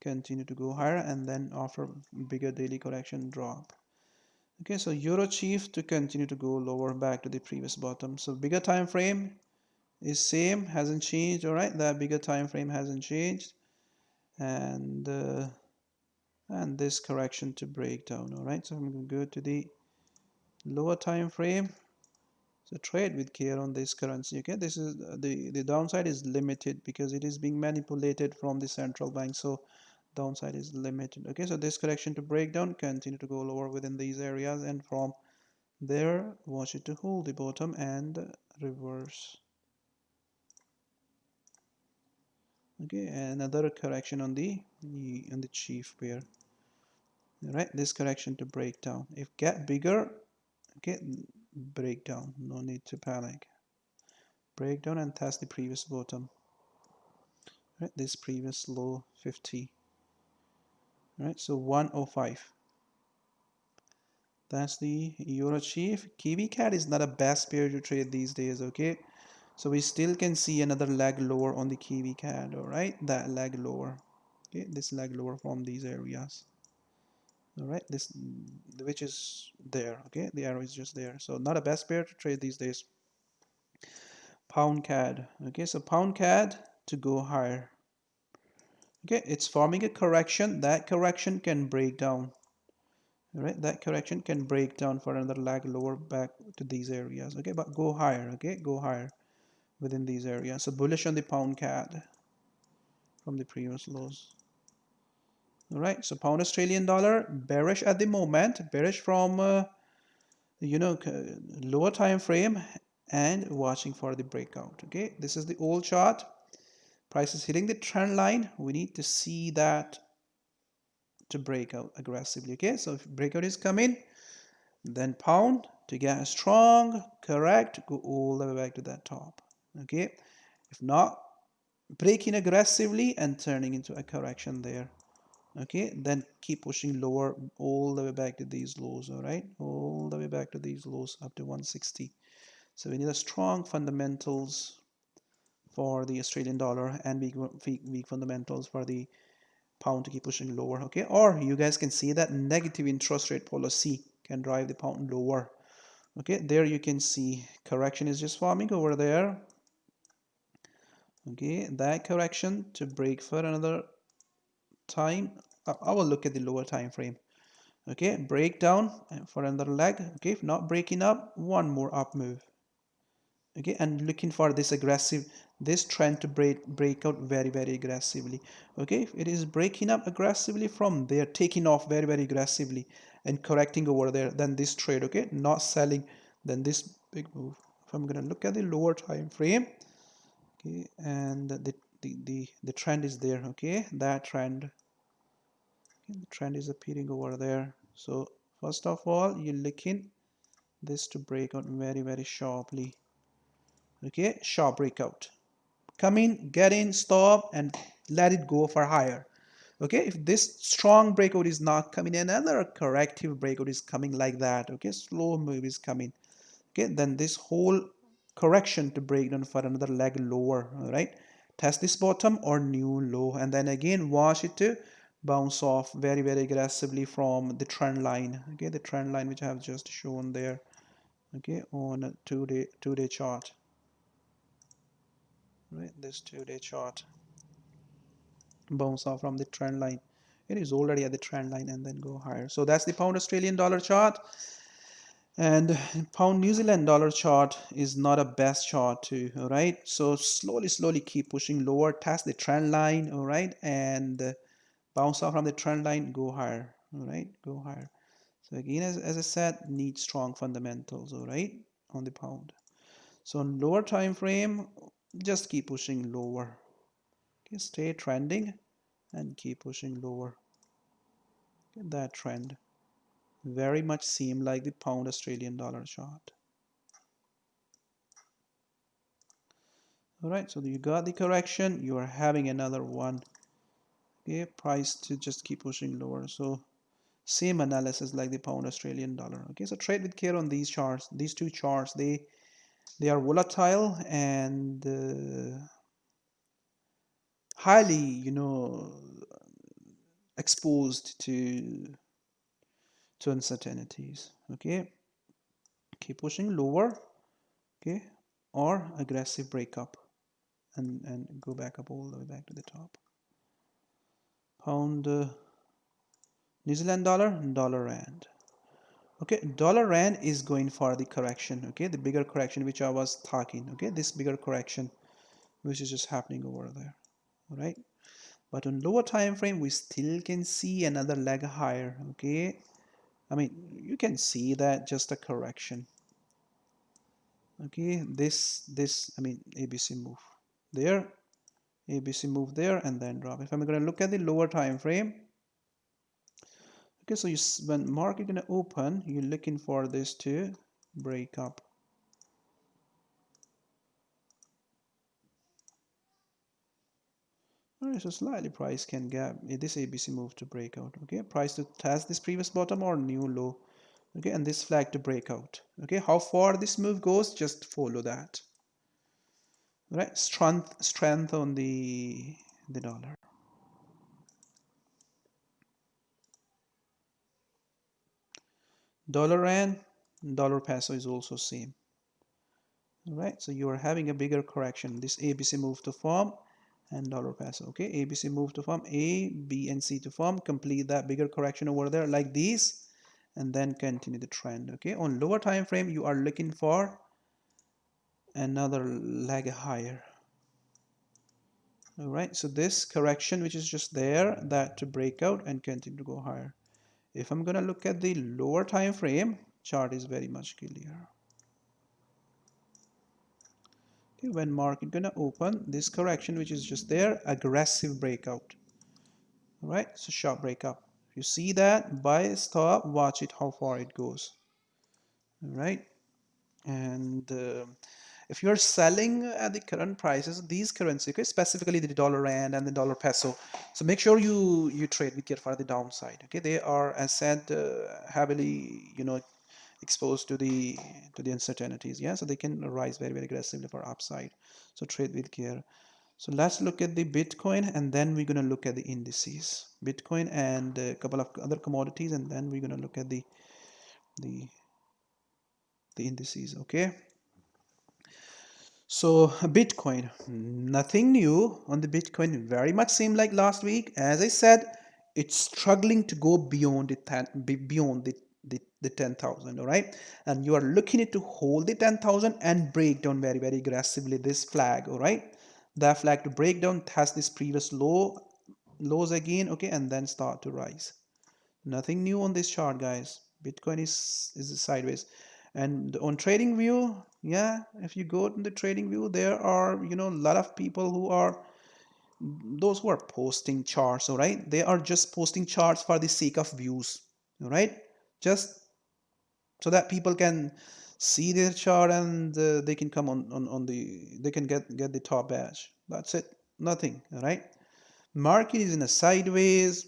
continue to go higher, and then after bigger daily correction, drop. Okay, so EUROCHF to continue to go lower back to the previous bottom. So bigger time frame is same, hasn't changed. All right, that bigger time frame hasn't changed, and this correction to break down. All right, so I'm going to go to the lower time frame. So trade with care on this currency. Okay, this is the downside is limited because it is being manipulated from the central bank, so downside is limited. Okay, so this correction to break down, continue to go lower within these areas, and from there watch it to hold the bottom and reverse. Okay, another correction on the chief pair. All right, this correction to break down. If get bigger, okay, break down. No need to panic. Break down and test the previous bottom. Right, this previous low 50. Right, so 105. That's the EURCHF. GBPCAD is not a best pair to trade these days. Okay, so we still can see another leg lower on the GBPCAD. All right, that leg lower. Okay, this leg lower from these areas. All right, this, which is there. Okay, the arrow is just there, so not a best pair to trade these days. Pound CAD. Okay, so pound CAD to go higher. Okay, it's forming a correction. That correction can break down. All right, that correction can break down for another leg lower back to these areas. Okay, but go higher. Okay, go higher within these areas. So bullish on the pound CAD from the previous lows. All right, so pound Australian dollar bearish at the moment, bearish from lower time frame and watching for the breakout. Okay, this is the old chart. Price is hitting the trend line. We need to see that to break out aggressively. Okay, so if breakout is coming, then pound to get a strong correct, go all the way back to that top. Okay, if not, breaking aggressively and turning into a correction there. Okay, then keep pushing lower all the way back to these lows. All right, all the way back to these lows up to 160. So we need a strong fundamentals for the Australian dollar and weak fundamentals for the pound to keep pushing lower. Okay, or you guys can see that negative interest rate policy can drive the pound lower. Okay, there you can see correction is just forming over there. Okay, that correction to break for another time. I will look at the lower time frame. Okay, breakdown for another leg. Okay, if not breaking up, one more up move. Okay, and looking for this aggressive, this trend to break out very aggressively. Okay, if it is breaking up aggressively from there, taking off very aggressively and correcting over there, then this trade, okay, not selling, then this big move. If I'm gonna look at the lower time frame, okay, and the trend is there. Okay, that trend, okay, the trend is appearing over there. So first of all, you're looking this to break out very sharply. Okay, sharp breakout, come in, get in, stop, and let it go for higher. Okay, if this strong breakout is not coming, another corrective breakout is coming like that. Okay, slow move is coming. Okay, then this whole correction to break down for another leg lower. All right, test this bottom or new low, and then again watch it to bounce off very aggressively from the trend line. Okay, the trend line which I have just shown there. Okay, on a two-day chart. Right, this 2-day chart, bounce off from the trend line. It is already at the trend line and then go higher. So that's the pound Australian dollar chart. And pound New Zealand dollar chart is not a best chart too. All right, so slowly keep pushing lower, test the trend line. All right, and bounce off from the trend line, go higher. All right, go higher. So again, as I said, need strong fundamentals. All right, on the pound. So on lower time frame, just keep pushing lower. Okay, stay trending and keep pushing lower. Okay, that trend very much seem like the pound Australian dollar chart. All right, so you got the correction, you are having another one. Okay, price to just keep pushing lower. So same analysis like the pound Australian dollar. Okay, so trade with care on these charts. These two charts, they are volatile and highly, exposed to uncertainties. Okay, keep pushing lower. Okay, or aggressive breakup and go back up all the way back to the top. Pound New Zealand dollar, dollar rand. Okay, dollar rand is going for the correction. Okay, the bigger correction which I was talking. Okay, this bigger correction which is just happening over there. All right, but on lower time frame we still can see another leg higher. Okay, I mean you can see that just a correction. Okay, this I mean ABC move there, ABC move there and then drop. If I'm going to look at the lower time frame, okay, so when market going to open, you're looking for this to break up. Alright, so slightly price can gap this ABC move to break out. Okay, price to test this previous bottom or new low. Okay, and this flag to break out. Okay, how far this move goes, just follow that. Right, strength on the dollar. Dollar rand, dollar peso is also same. All right, so you are having a bigger correction. This ABC move to form and dollar peso. Okay, ABC move to form, A, B, and C to form. Complete that bigger correction over there like these, and then continue the trend. Okay, on lower time frame, you are looking for another leg higher. All right, so this correction which is just there, that to break out and continue to go higher. If I'm gonna look at the lower time frame, chart is very much clear. Okay, when market gonna open, this correction which is just there, aggressive breakout. All right, so sharp breakup. If you see that, buy, stop, watch it how far it goes. All right, and if you're selling at the current prices, these currencies, okay, specifically the dollar rand and the dollar peso, so make sure you trade with care for the downside. Okay, they are, as said, heavily exposed to the uncertainties. Yeah, so they can rise very aggressively for upside. So trade with care. So let's look at the Bitcoin, and then we're going to look at the indices, Bitcoin and a couple of other commodities, and then we're going to look at the indices. Okay, so Bitcoin, nothing new on the Bitcoin, very much same like last week. As I said, it's struggling to go beyond the 10,000. All right, and you are looking at to hold the 10,000 and break down very aggressively this flag. All right, that flag to break down, test this previous lows again. Okay, and then start to rise. Nothing new on this chart, guys. Bitcoin is sideways. And on trading view, yeah, if you go to the trading view, there are a lot of people who are those who are posting charts. All right, they are just posting charts for the sake of views. All right, just so that people can see their chart, and they can come on the they can get the top badge. That's it, nothing. All right, market is in a sideways,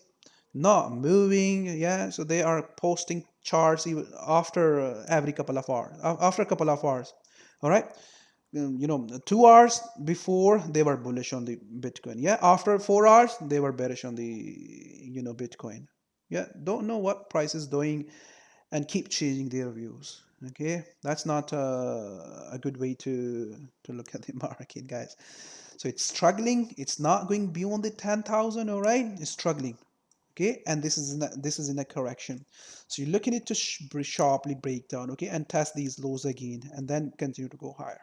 not moving. Yeah, so they are posting charts even after every couple of hours, after a couple of hours. All right, 2 hours before they were bullish on the Bitcoin. Yeah, after 4 hours they were bearish on the Bitcoin. Yeah, don't know what price is doing and keep changing their views. Okay, that's not a good way to look at the market, guys. So it's struggling, it's not going beyond the 10,000. All right, it's struggling. Okay, and this is in a correction. So you're looking at it to sharply break down, okay, and test these lows again, and then continue to go higher.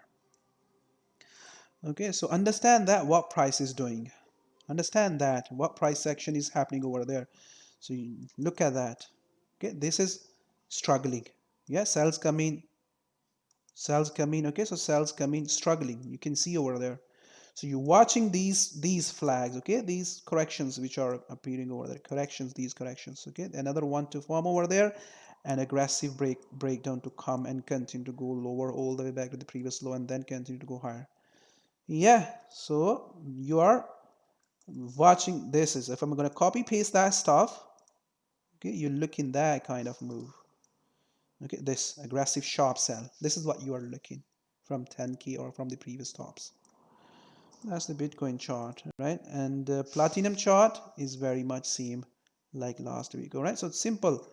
Okay, so understand that what price is doing, understand that what price action is happening over there. So you look at that. Okay, this is struggling. Yeah, sales come in, okay, so sales come in, struggling, you can see over there. So you're watching these flags, okay, these corrections which are appearing over there, these corrections, okay, another one to form over there, an aggressive breakdown to come and continue to go lower all the way back to the previous low, and then continue to go higher. Yeah, so you are watching this. Is if I'm going to copy paste that stuff, okay, you look in that kind of move. Okay, this aggressive sharp sell, this is what you are looking from 10K or from the previous tops. That's the Bitcoin chart, right? And the platinum chart is very much same like last week. All right, so it's simple.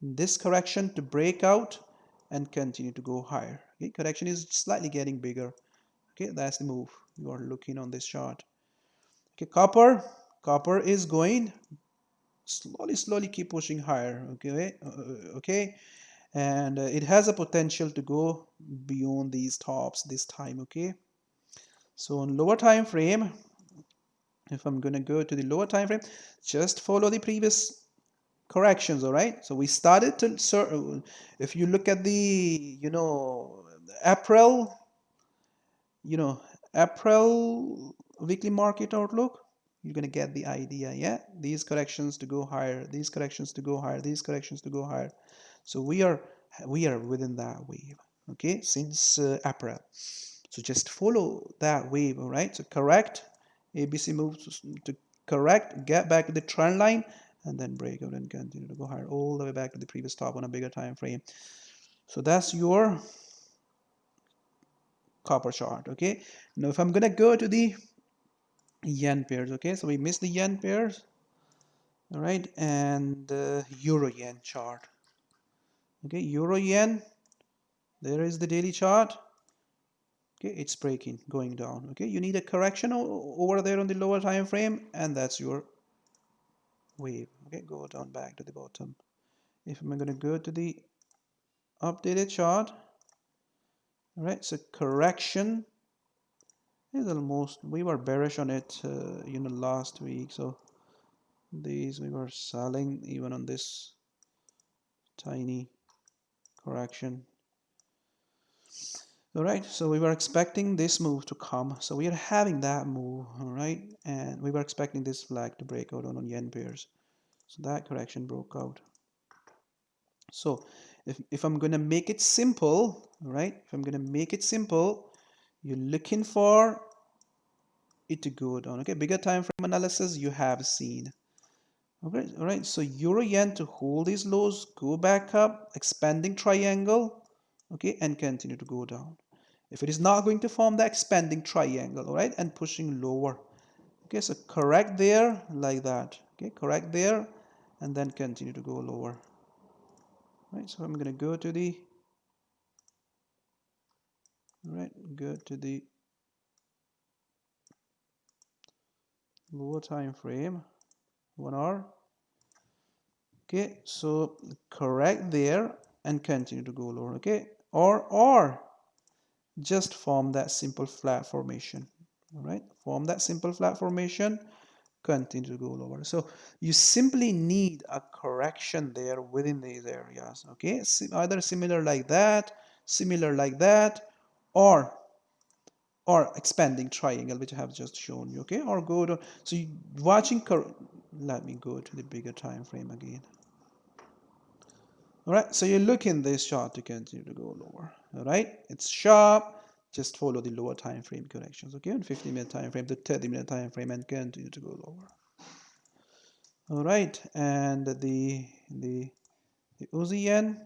This correction to break out and continue to go higher. Okay, correction is slightly getting bigger. Okay, that's the move you are looking on this chart. Okay, copper is going slowly keep pushing higher. Okay, and it has a potential to go beyond these tops this time. Okay, so on lower time frame, if I'm going to go to the lower time frame, just follow the previous corrections. All right, so we started to, if you look at the April, April weekly market outlook, you're going to get the idea. Yeah, these corrections to go higher, these corrections to go higher, these corrections to go higher. So we are within that wave, okay, since April. So just follow that wave. All right, so correct, ABC moves to correct, get back to the trend line, and then break out and continue to go higher all the way back to the previous top on a bigger time frame. So that's your copper chart. Okay, now if I'm gonna go to the yen pairs, okay, so we missed the yen pairs. All right, and euro yen chart. Okay, euro yen, there is the daily chart. Okay, it's breaking, going down. Okay, you need a correction over there on the lower time frame, and that's your wave. Okay, go down back to the bottom. If I'm going to go to the updated chart, all right, so correction is almost, we were bearish on it last week, so these we were selling even on this tiny correction. All right, so we were expecting this move to come, so we are having that move. All right, and we were expecting this flag to break out on yen pairs, so that correction broke out. So if I'm going to make it simple, right, if I'm going to make it simple, you're looking for it to go down. Okay, bigger time frame analysis you have seen. Okay, all right, so euro yen to hold these lows, go back up, expanding triangle, okay, and continue to go down. If it is not going to form the expanding triangle, all right, and pushing lower, okay, so correct there like that. Okay, correct there, and then continue to go lower. Right, so I'm going to go to the, right, go to the lower time frame, 1 hour. Okay, so correct there and continue to go lower. Okay, or just form that simple flat formation. All right, form that simple flat formation, continue to go lower. So you simply need a correction there within these areas. Okay, either similar like that, or expanding triangle, which I have just shown you. Okay, or go to, so you watching, let me go to the bigger time frame again. All right, so you look in this chart to continue to go lower. All right, it's sharp, just follow the lower time frame corrections. Okay, on 50-minute time frame, the 30-minute time frame, and continue to go lower. All right, and the Aussie yen.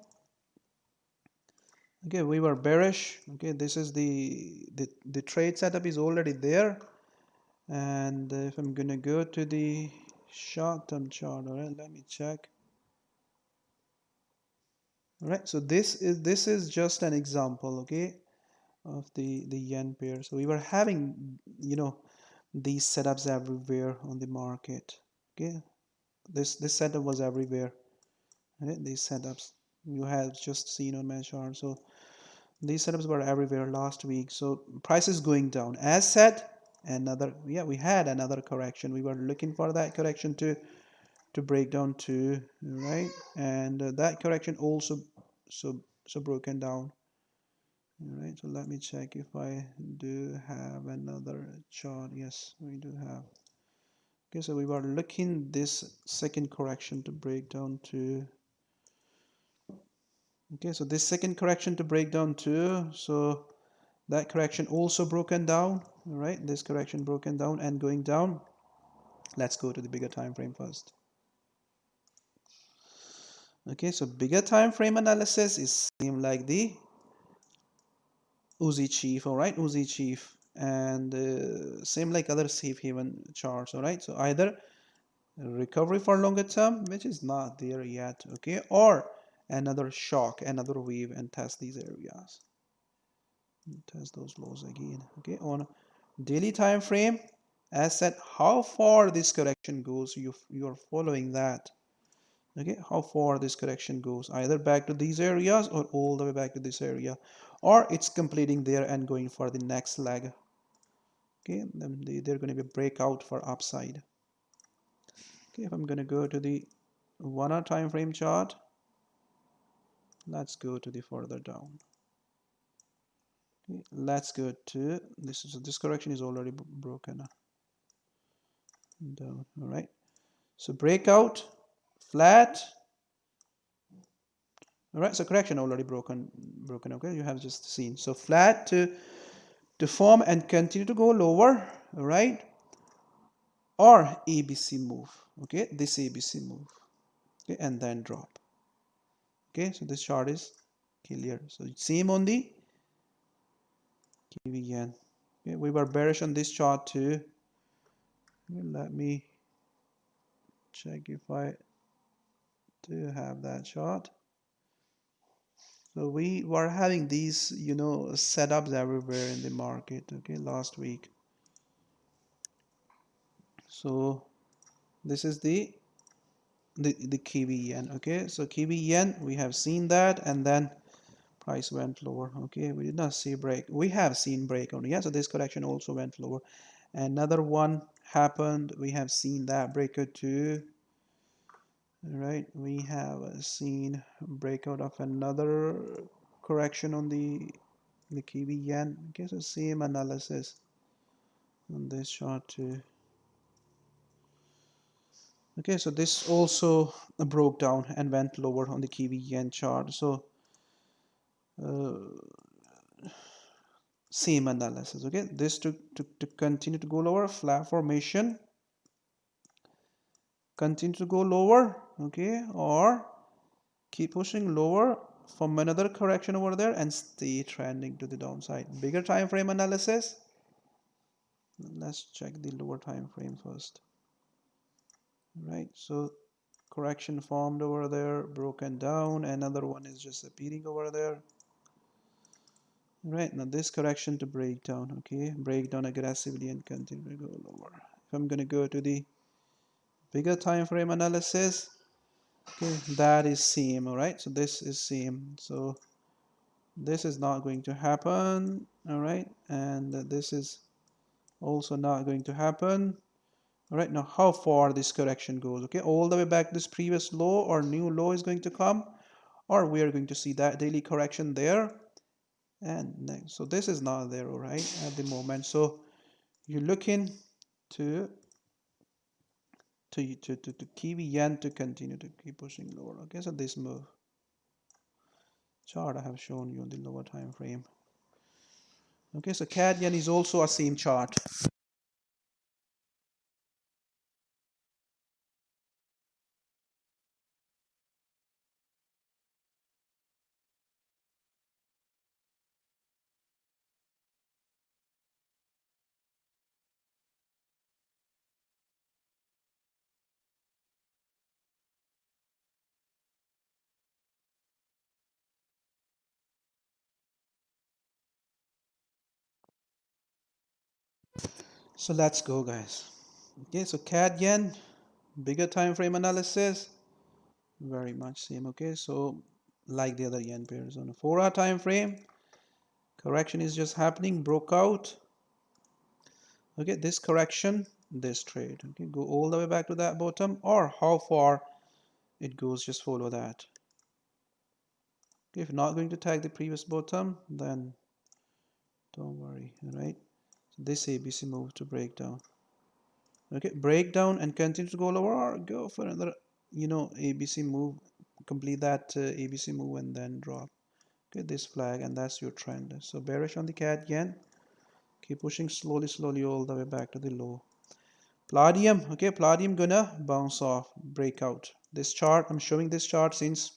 Okay, we were bearish. Okay, this is the trade setup is already there. And if I'm gonna go to the short-term chart, all right, let me check. All right, so this is just an example, okay, of the yen pair. So we were having, these setups everywhere on the market. Okay, this setup was everywhere. Right? These setups you have just seen on my chart. So these setups were everywhere last week. So price is going down. As said, we had another correction. We were looking for that correction to break down to, right, and that correction also so broken down. All right, so let me check if I do have another chart. Yes, we do have. Okay, so we were looking this second correction to break down to, okay, so this second correction to break down to, so that correction also broken down. All right, this correction broken down and going down. Let's go to the bigger time frame first. Okay, so bigger time frame analysis is same like the USDCHF, all right, USDCHF, and same like other safe haven charts. All right, so either recovery for longer term, which is not there yet, okay, or another shock, another wave, and test these areas, test those lows again. Okay, on daily time frame, as said, how far this correction goes, you are following that. Okay, how far this correction goes, either back to these areas or all the way back to this area, or it's completing there and going for the next leg. Okay, then they're going to be a breakout for upside. Okay, if I'm going to go to the 1 hour time frame chart, let's go to the further down. Okay, let's go to this correction is already broken. down. All right, so breakout, flat. All right, so correction already broken. Okay, you have just seen. So flat to form and continue to go lower. All right, or ABC move. Okay, this ABC move. Okay, and then drop. Okay, so this chart is clear. So same on the KV yen. Okay, we were bearish on this chart too. Let me check if I do have that chart. So we were having these, setups everywhere in the market, okay, last week. So this is the Kiwi yen, okay. So Kiwi yen, we have seen that, and then price went lower, okay. We did not see break. We have seen break only, yeah. So this correction also went lower. Another one happened. We have seen that breaker too. All right, we have seen breakout of another correction on the Kiwi yen. Okay, so same analysis on this chart too. Okay, so this also broke down and went lower on the Kiwi yen chart. So same analysis. Okay, this to continue to go lower, flat formation, continue to go lower. Okay, or keep pushing lower from another correction over there and stay trending to the downside. Bigger time frame analysis. Let's check the lower time frame first. Right, so correction formed over there, broken down. Another one is just appearing over there. Right, now this correction to break down. Okay, break down aggressively and continue to go lower. If I'm going to go to the bigger time frame analysis, okay, that is same. All right, so this is same. So this is not going to happen. All right, and this is also not going to happen. All right, now how far this correction goes? Okay, all the way back to this previous low or new low is going to come, or we are going to see that daily correction there. And next, so this is not there, all right, at the moment. So you're looking to Kiwi yen to continue to keep pushing lower. Okay, so this move chart I have shown you on the lower time frame. Okay, so CAD yen is also a same chart. So let's go, guys. Okay, so CAD yen, bigger time frame analysis, very much same. Okay, so like the other yen pairs on a 4-hour time frame, correction is just happening, broke out. Okay, this correction, this trade, okay, go all the way back to that bottom, or how far it goes, just follow that. Okay, if you're not going to tag the previous bottom, then don't worry. All right, so this ABC move to break down. Okay, break down and continue to go lower, or go for another ABC move, complete that ABC move and then drop. Okay, this flag, and that's your trend. So bearish on the CAD yen, keep pushing slowly all the way back to the low. Palladium, okay, Palladium gonna bounce off, breakout. This chart, I'm showing this chart since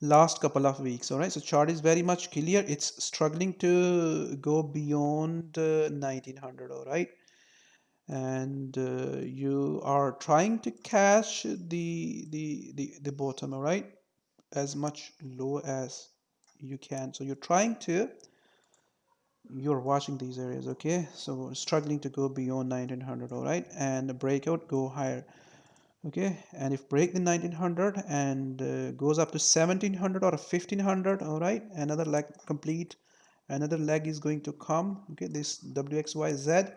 last couple of weeks. All right, so chart is very much clear. It's struggling to go beyond 1900. All right, and you are trying to catch the bottom. All right, as much low as you can. So you're watching these areas. Okay, so struggling to go beyond 1900. All right, and the breakout go higher. Okay, and if break the 1900 and goes up to 1700 or 1500, all right, another leg complete, another leg is going to come. Okay, this WXYZ,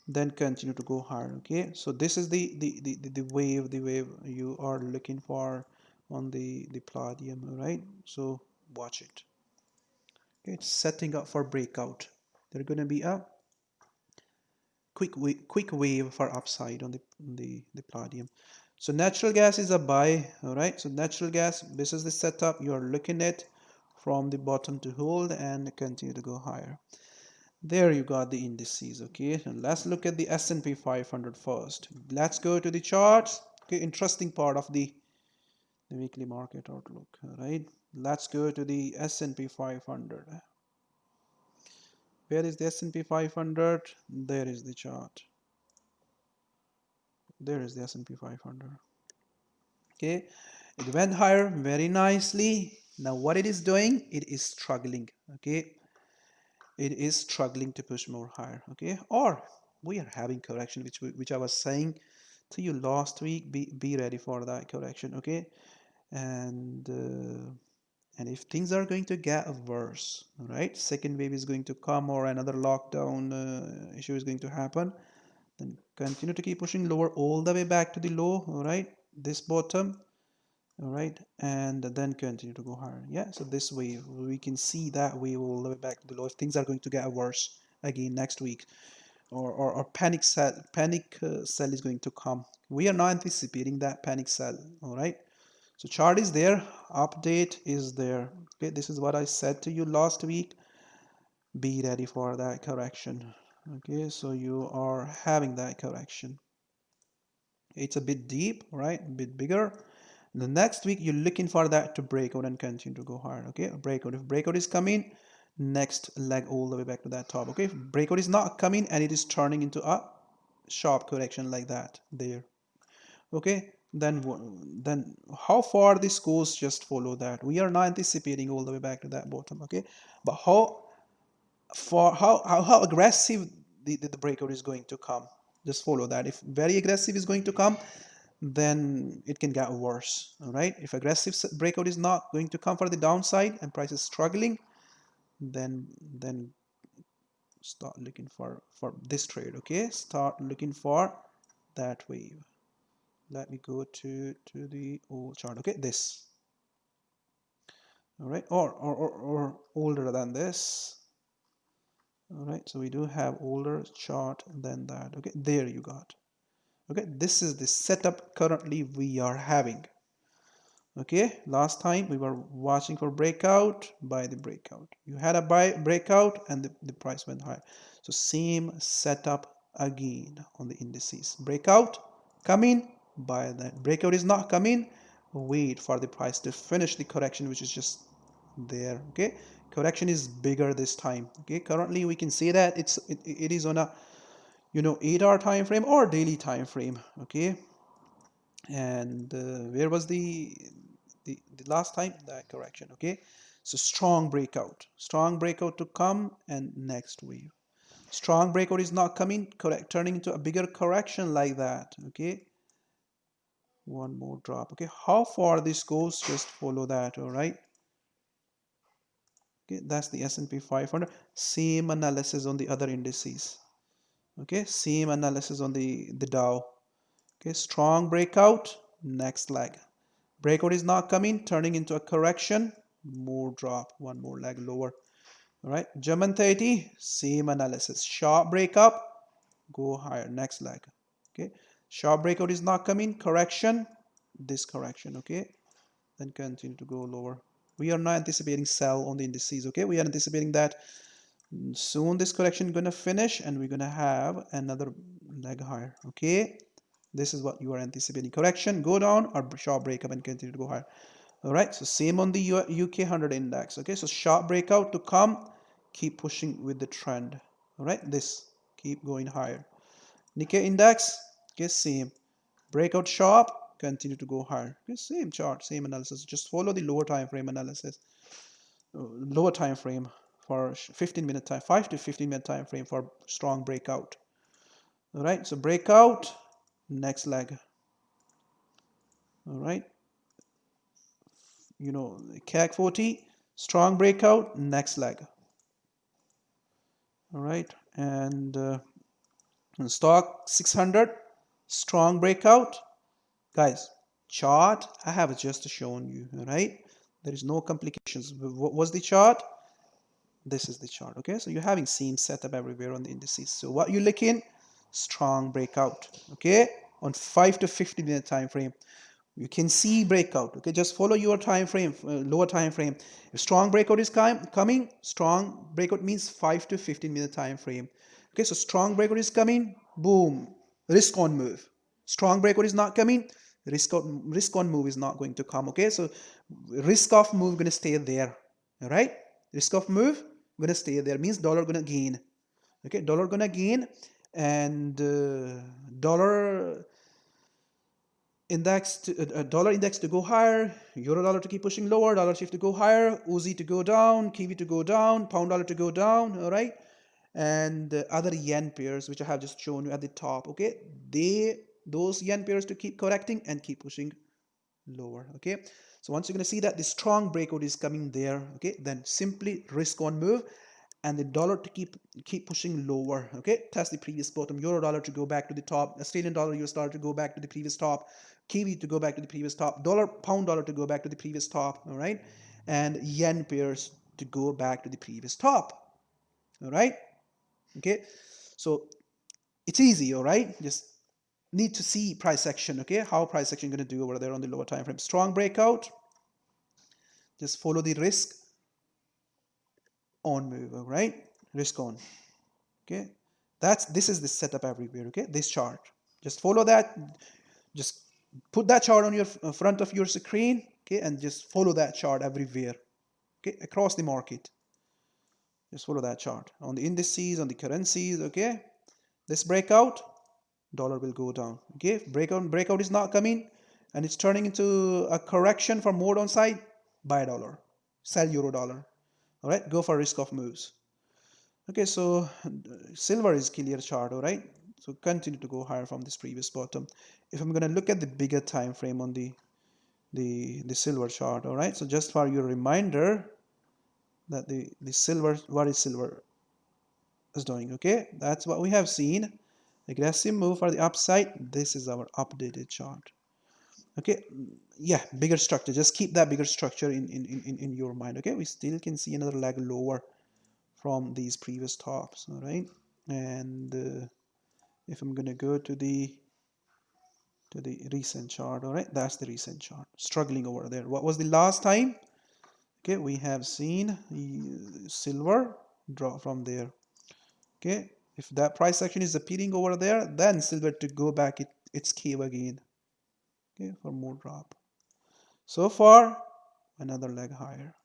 then continue to go higher. Okay, so this is the wave you are looking for on the Palladium. All right, so watch it. Okay, it's setting up for breakout. They're going to be up quick wave for upside on the Palladium. So natural gas is a buy. All right, so natural gas, this is the setup. You are looking at from the bottom to hold and continue to go higher. There you got the indices. Okay, and let's look at the S&P 500 first. Let's go to the charts. Okay, interesting part of the weekly market outlook. All right, let's go to the S&P 500. Where is the S&P 500? There is the chart. There is the S&P 500. Okay, it went higher very nicely. Now what it is doing, it is struggling. Okay, it is struggling to push more higher. Okay, or we are having correction, which I was saying to you last week. Be ready for that correction. Okay, and if things are going to get worse, right, second wave is going to come or another lockdown issue is going to happen, then continue to keep pushing lower all the way back to the low. All right, this bottom. All right, and then continue to go higher. Yeah, so this wave, we can see that wave all the way back to the low if things are going to get worse again next week, or panic sell is going to come. We are not anticipating that panic sell. All right, so chart is there, update is there. Okay, this is what I said to you last week. Be ready for that correction. Okay, so you are having that correction. It's a bit deep, right, a bit bigger. The next week you're looking for that to break out and continue to go higher. Okay, breakout, if breakout is coming, next leg all the way back to that top. Okay, if breakout is not coming and it is turning into a sharp correction like that there. Okay, then how far this goes, just follow that. We are not anticipating all the way back to that bottom. Okay, but how aggressive the breakout is going to come, just follow that. If very aggressive is going to come, then it can get worse. All right, if aggressive breakout is not going to come for the downside and price is struggling, then start looking for this trade. Okay, start looking for that wave. Let me go to the old chart. Okay, this. All right, or older than this. All right, so we do have older chart than that. Okay, there you got. Okay, this is the setup currently we are having. Okay, last time we were watching for breakout, buy the breakout. You had a buy breakout and the price went higher. So same setup again on the indices. Breakout coming, buy that. Breakout is not coming, wait for the price to finish the correction, which is just there. Okay, correction is bigger this time. Okay, currently we can say that it is on a 8-hour time frame or daily time frame. Okay, and where was the last time that correction? Okay, so strong breakout to come, and next wave. Strong breakout is not coming, correct, turning into a bigger correction like that. Okay, one more drop. Okay, how far this goes, just follow that. All right, okay, that's the S&P 500. Same analysis on the other indices. Okay, same analysis on the Dow. Okay, strong breakout, next leg. Breakout is not coming, turning into a correction, more drop, one more leg lower. All right, German 30, same analysis. Sharp breakup, go higher, next leg. Okay, sharp breakout is not coming, correction, this correction. Okay, then continue to go lower. We are not anticipating sell on the indices. Okay, we are anticipating that soon this correction is going to finish and we're going to have another leg higher. Okay, this is what you are anticipating. Correction, go down, or sharp breakup and continue to go higher. All right, so same on the UK 100 index. Okay, so sharp breakout to come, keep pushing with the trend. All right, this keep going higher. Nikkei index, okay, same. Breakout sharp, continue to go higher. Okay, same chart, same analysis. Just follow the lower time frame analysis. Lower time frame for 15-minute time, 5 to 15-minute time frame for strong breakout. All right, so breakout, next leg. All right, CAC 40, strong breakout, next leg. All right, and stock 600, strong breakout. Guys, chart I have just shown you. All right, there is no complications. What was the chart? This is the chart. Okay, so you're having same setup everywhere on the indices. So what you're looking, strong breakout, okay, on 5 to 15 minute time frame. You can see breakout, okay, just follow your time frame, lower time frame. If strong breakout is coming, strong breakout means 5 to 15 minute time frame. Okay, so strong breakout is coming, boom, risk on move. Strong breakout is not coming, risk on move is not going to come. Okay, so risk of move going to stay there. All right, risk of move going to stay there, means dollar going to gain. Okay, dollar going to gain, and dollar index to, dollar index to go higher, euro dollar to keep pushing lower, dollar shift to go higher, USD to go down, kiwi to go down, pound dollar to go down. All right, and other yen pairs which I have just shown you at the top. Okay, those yen pairs to keep correcting and keep pushing lower. Okay, so once you're going to see that the strong breakout is coming there, okay, then simply risk on move, and the dollar to keep pushing lower. Okay, test the previous bottom, euro dollar to go back to the top, Australian dollar, US dollar to go back to the previous top, kiwi to go back to the previous top, dollar pound dollar to go back to the previous top. All right, and yen pairs to go back to the previous top. All right, okay, so it's easy. All right, just need to see price action. Okay, how price action going to do over there on the lower time frame. Strong breakout, just follow the risk on move. All right, risk on. Okay, this is the setup everywhere. Okay, this chart, just follow that, just put that chart on your front of your screen. Okay, and just follow that chart everywhere. Okay, across the market, just follow that chart on the indices, on the currencies. Okay, this breakout, dollar will go down. Okay, breakout is not coming and it's turning into a correction for more downside, buy dollar, sell euro dollar. All right, go for risk of moves. Okay, so silver is clear chart. All right, so continue to go higher from this previous bottom. If I'm going to look at the bigger time frame on the silver chart, all right, so just for your reminder that the silver, what is silver is doing. Okay, that's what we have seen, aggressive move for the upside. This is our updated chart. Okay, yeah, bigger structure, just keep that bigger structure in your mind. Okay, we still can see another leg lower from these previous tops. All right, and if I'm gonna go to the recent chart, all right, that's the recent chart, struggling over there. What was the last time? Okay, we have seen silver drop from there. Okay, if that price action is appearing over there, then silver to go back its cave again. Okay, for more drop. So far, another leg higher.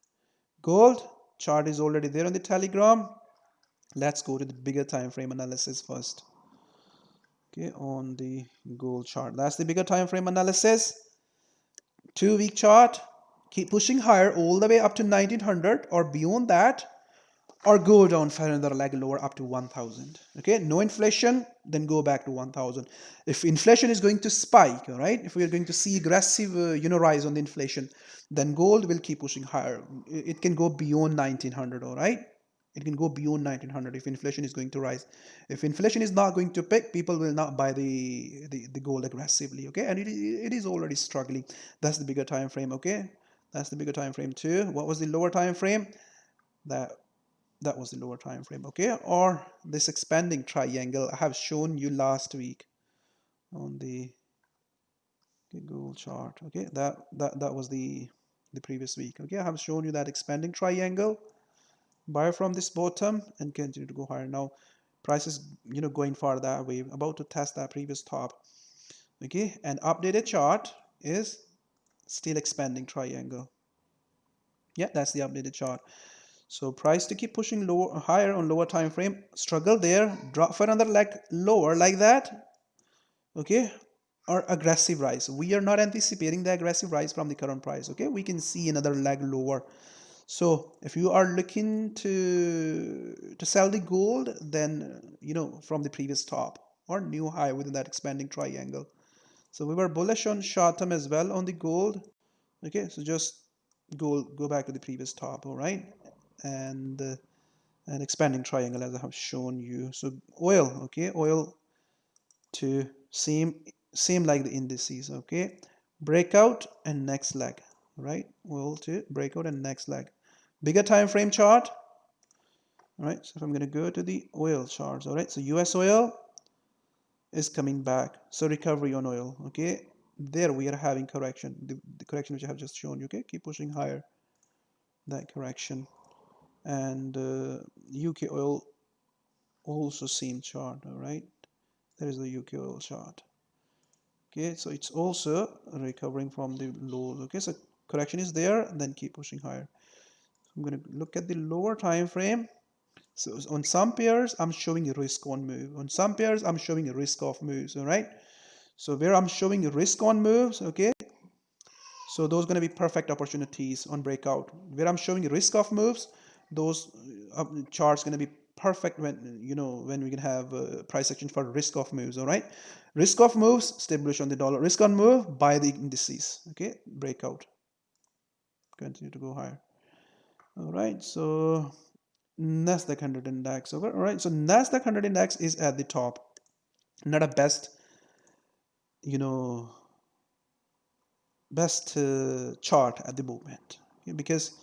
Gold chart is already there on the Telegram. Let's go to the bigger time frame analysis first. Okay, on the gold chart, that's the bigger time frame analysis. 2-week chart, keep pushing higher all the way up to 1900 or beyond that, or go down for another leg lower up to 1000. Okay, no inflation, then go back to 1000. If inflation is going to spike, all right, if we are going to see aggressive rise on the inflation, then gold will keep pushing higher. It can go beyond 1900. All right, it can go beyond 1900 if inflation is going to rise. If inflation is not going to pick, people will not buy the gold aggressively. Okay, and it is already struggling. That's the bigger time frame. Okay, that's the bigger time frame too. What was the lower time frame? That was the lower time frame. Okay, or this expanding triangle I have shown you last week on the gold chart. Okay, that was the previous week. Okay, I have shown you that expanding triangle. Buy from this bottom and continue to go higher. Now price is going far that way, about to test that previous top. Okay, and updated chart is still expanding triangle. Yeah, that's the updated chart. So price to keep pushing lower, higher on lower time frame, struggle there, drop for another leg lower like that. Okay, or aggressive rise. We are not anticipating the aggressive rise from the current price. Okay, we can see another leg lower. So if you are looking to sell the gold, then from the previous top or new high within that expanding triangle. So we were bullish on short term as well on the gold. Okay, so just go back to the previous top. All right, and an expanding triangle as I have shown you. So oil, okay, oil to same like the indices. Okay, breakout and next leg. Right, oil to breakout and next leg. Bigger time frame chart. All right, so if I'm going to go to the oil charts, all right, so US oil, is coming back. So recovery on oil. Okay, there we are having correction, the correction which I have just shown you. Okay, keep pushing higher, that correction. And UK oil also same chart. All right, there is the UK oil chart. Okay, so it's also recovering from the lows. Okay, so correction is there, and then keep pushing higher. I'm going to look at the lower time frame. So on some pairs I'm showing a risk on move, on some pairs I'm showing a risk off moves. All right, so where I'm showing a risk on moves, okay, so those are going to be perfect opportunities on breakout. Where I'm showing a risk off moves, those charts going to be perfect when, you know, when we can have price action for risk off moves. All right, risk off moves, stay bullish on the dollar. Risk on move, buy the indices. Okay, breakout, continue to go higher. All right, so NZDCAD 100 index. Okay, all right, so NZDCAD 100 index is at the top, not a best, you know, best chart at the moment. Okay, because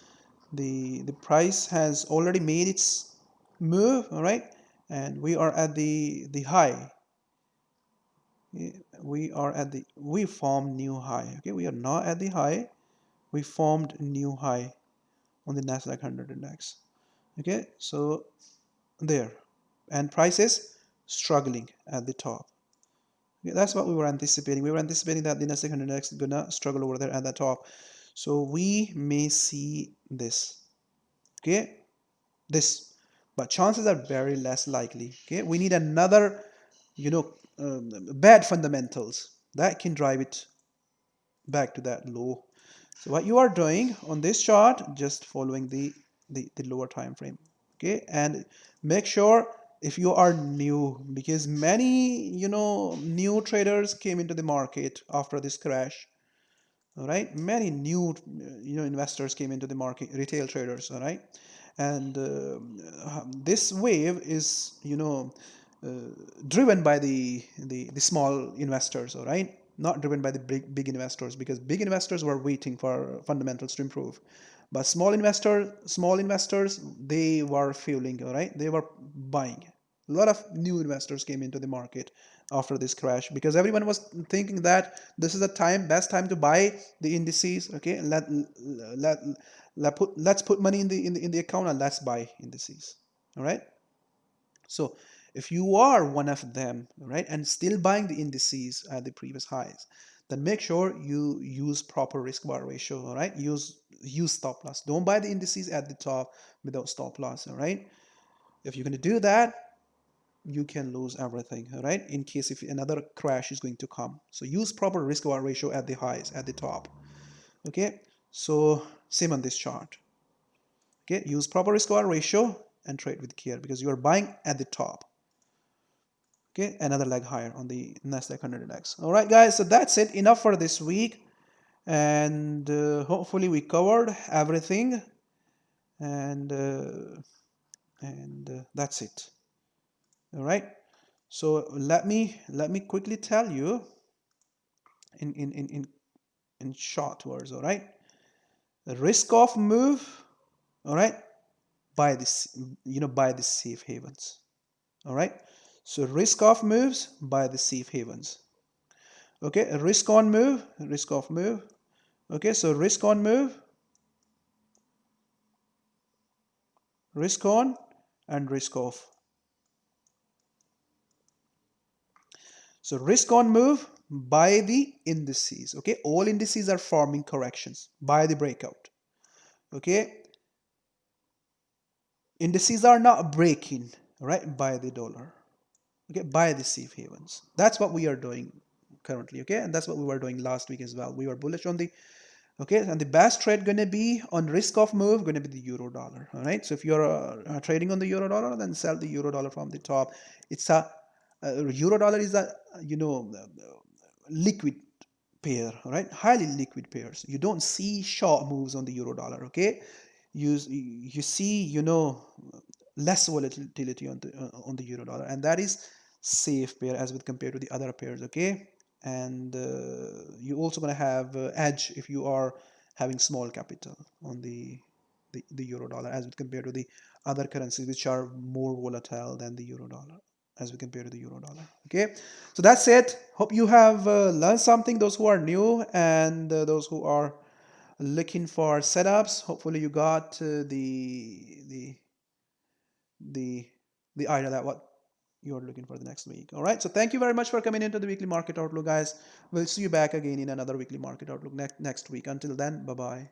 the price has already made its move. All right, and we are at the high. We formed new high. Okay, we are not at the high, we formed new high on the NASDAQ 100 index. Okay, so there, and price is struggling at the top. Okay, that's what we were anticipating. We were anticipating that the NASDAQ 100 index is gonna struggle over there at the top, so we may see this. Okay, this, but chances are very less likely. Okay, we need another, you know, bad fundamentals that can drive it back to that low. So what you are doing on this chart, just following the lower time frame. Okay, and make sure if you are new, because many, you know, new traders came into the market after this crash. All right, many new, you know, investors came into the market, retail traders. All right, and this wave is, you know, driven by the small investors. All right, not driven by the big investors, because big investors were waiting for fundamentals to improve, but small investors, they were fueling. All right, they were buying. A lot of new investors came into the market after this crash, because everyone was thinking that this is the best time to buy the indices. Okay, let's put money in the account and let's buy indices. All right, so if you are one of them, right, and still buying the indices at the previous highs, then make sure you use proper risk bar ratio. All right, use stop loss. Don't buy the indices at the top without stop loss. All right, if you're going to do that, you can lose everything. All right, in case if another crash is going to come. So use proper risk bar ratio at the highs, at the top. Okay, so same on this chart. Okay, use proper risk bar ratio and trade with care, because you are buying at the top. Okay, another leg higher on the NASDAQ 100 index. All right, guys, so that's it. Enough for this week, and hopefully we covered everything, and that's it. All right, so let me quickly tell you in short words. All right, the risk off move. All right, buy this, you know, buy the safe havens. All right, so risk off moves, buy the safe havens. Okay, a risk on move, risk off move. Okay, so risk on move, risk on, and risk off. So risk on move, buy the indices. Okay, all indices are forming corrections, buy the breakout. Okay, indices are not breaking, right? Buy the dollar. Okay, buy the safe havens. That's what we are doing currently. Okay, and that's what we were doing last week as well. We were bullish on the, okay, and the best trade going to be on risk off move, going to be the euro dollar. All right, so if you're trading on the euro dollar, then sell the euro dollar from the top. It's a euro dollar is a, you know, liquid pair. All right, highly liquid pairs. You don't see short moves on the euro dollar. Okay, you see, you know, less volatility on the euro dollar, and that is safe pair as with compared to the other pairs. Okay, and you're also going to have edge if you are having small capital on the euro dollar as with compared to the other currencies which are more volatile than the euro dollar. as we compare to the euro dollar. Okay, so that's it. Hope you have learned something, those who are new and those who are looking for setups. Hopefully you got the idea that what you're looking for the next week. All right, so thank you very much for coming into the weekly market outlook, guys. We'll see you back again in another weekly market outlook next week. Until then, bye bye.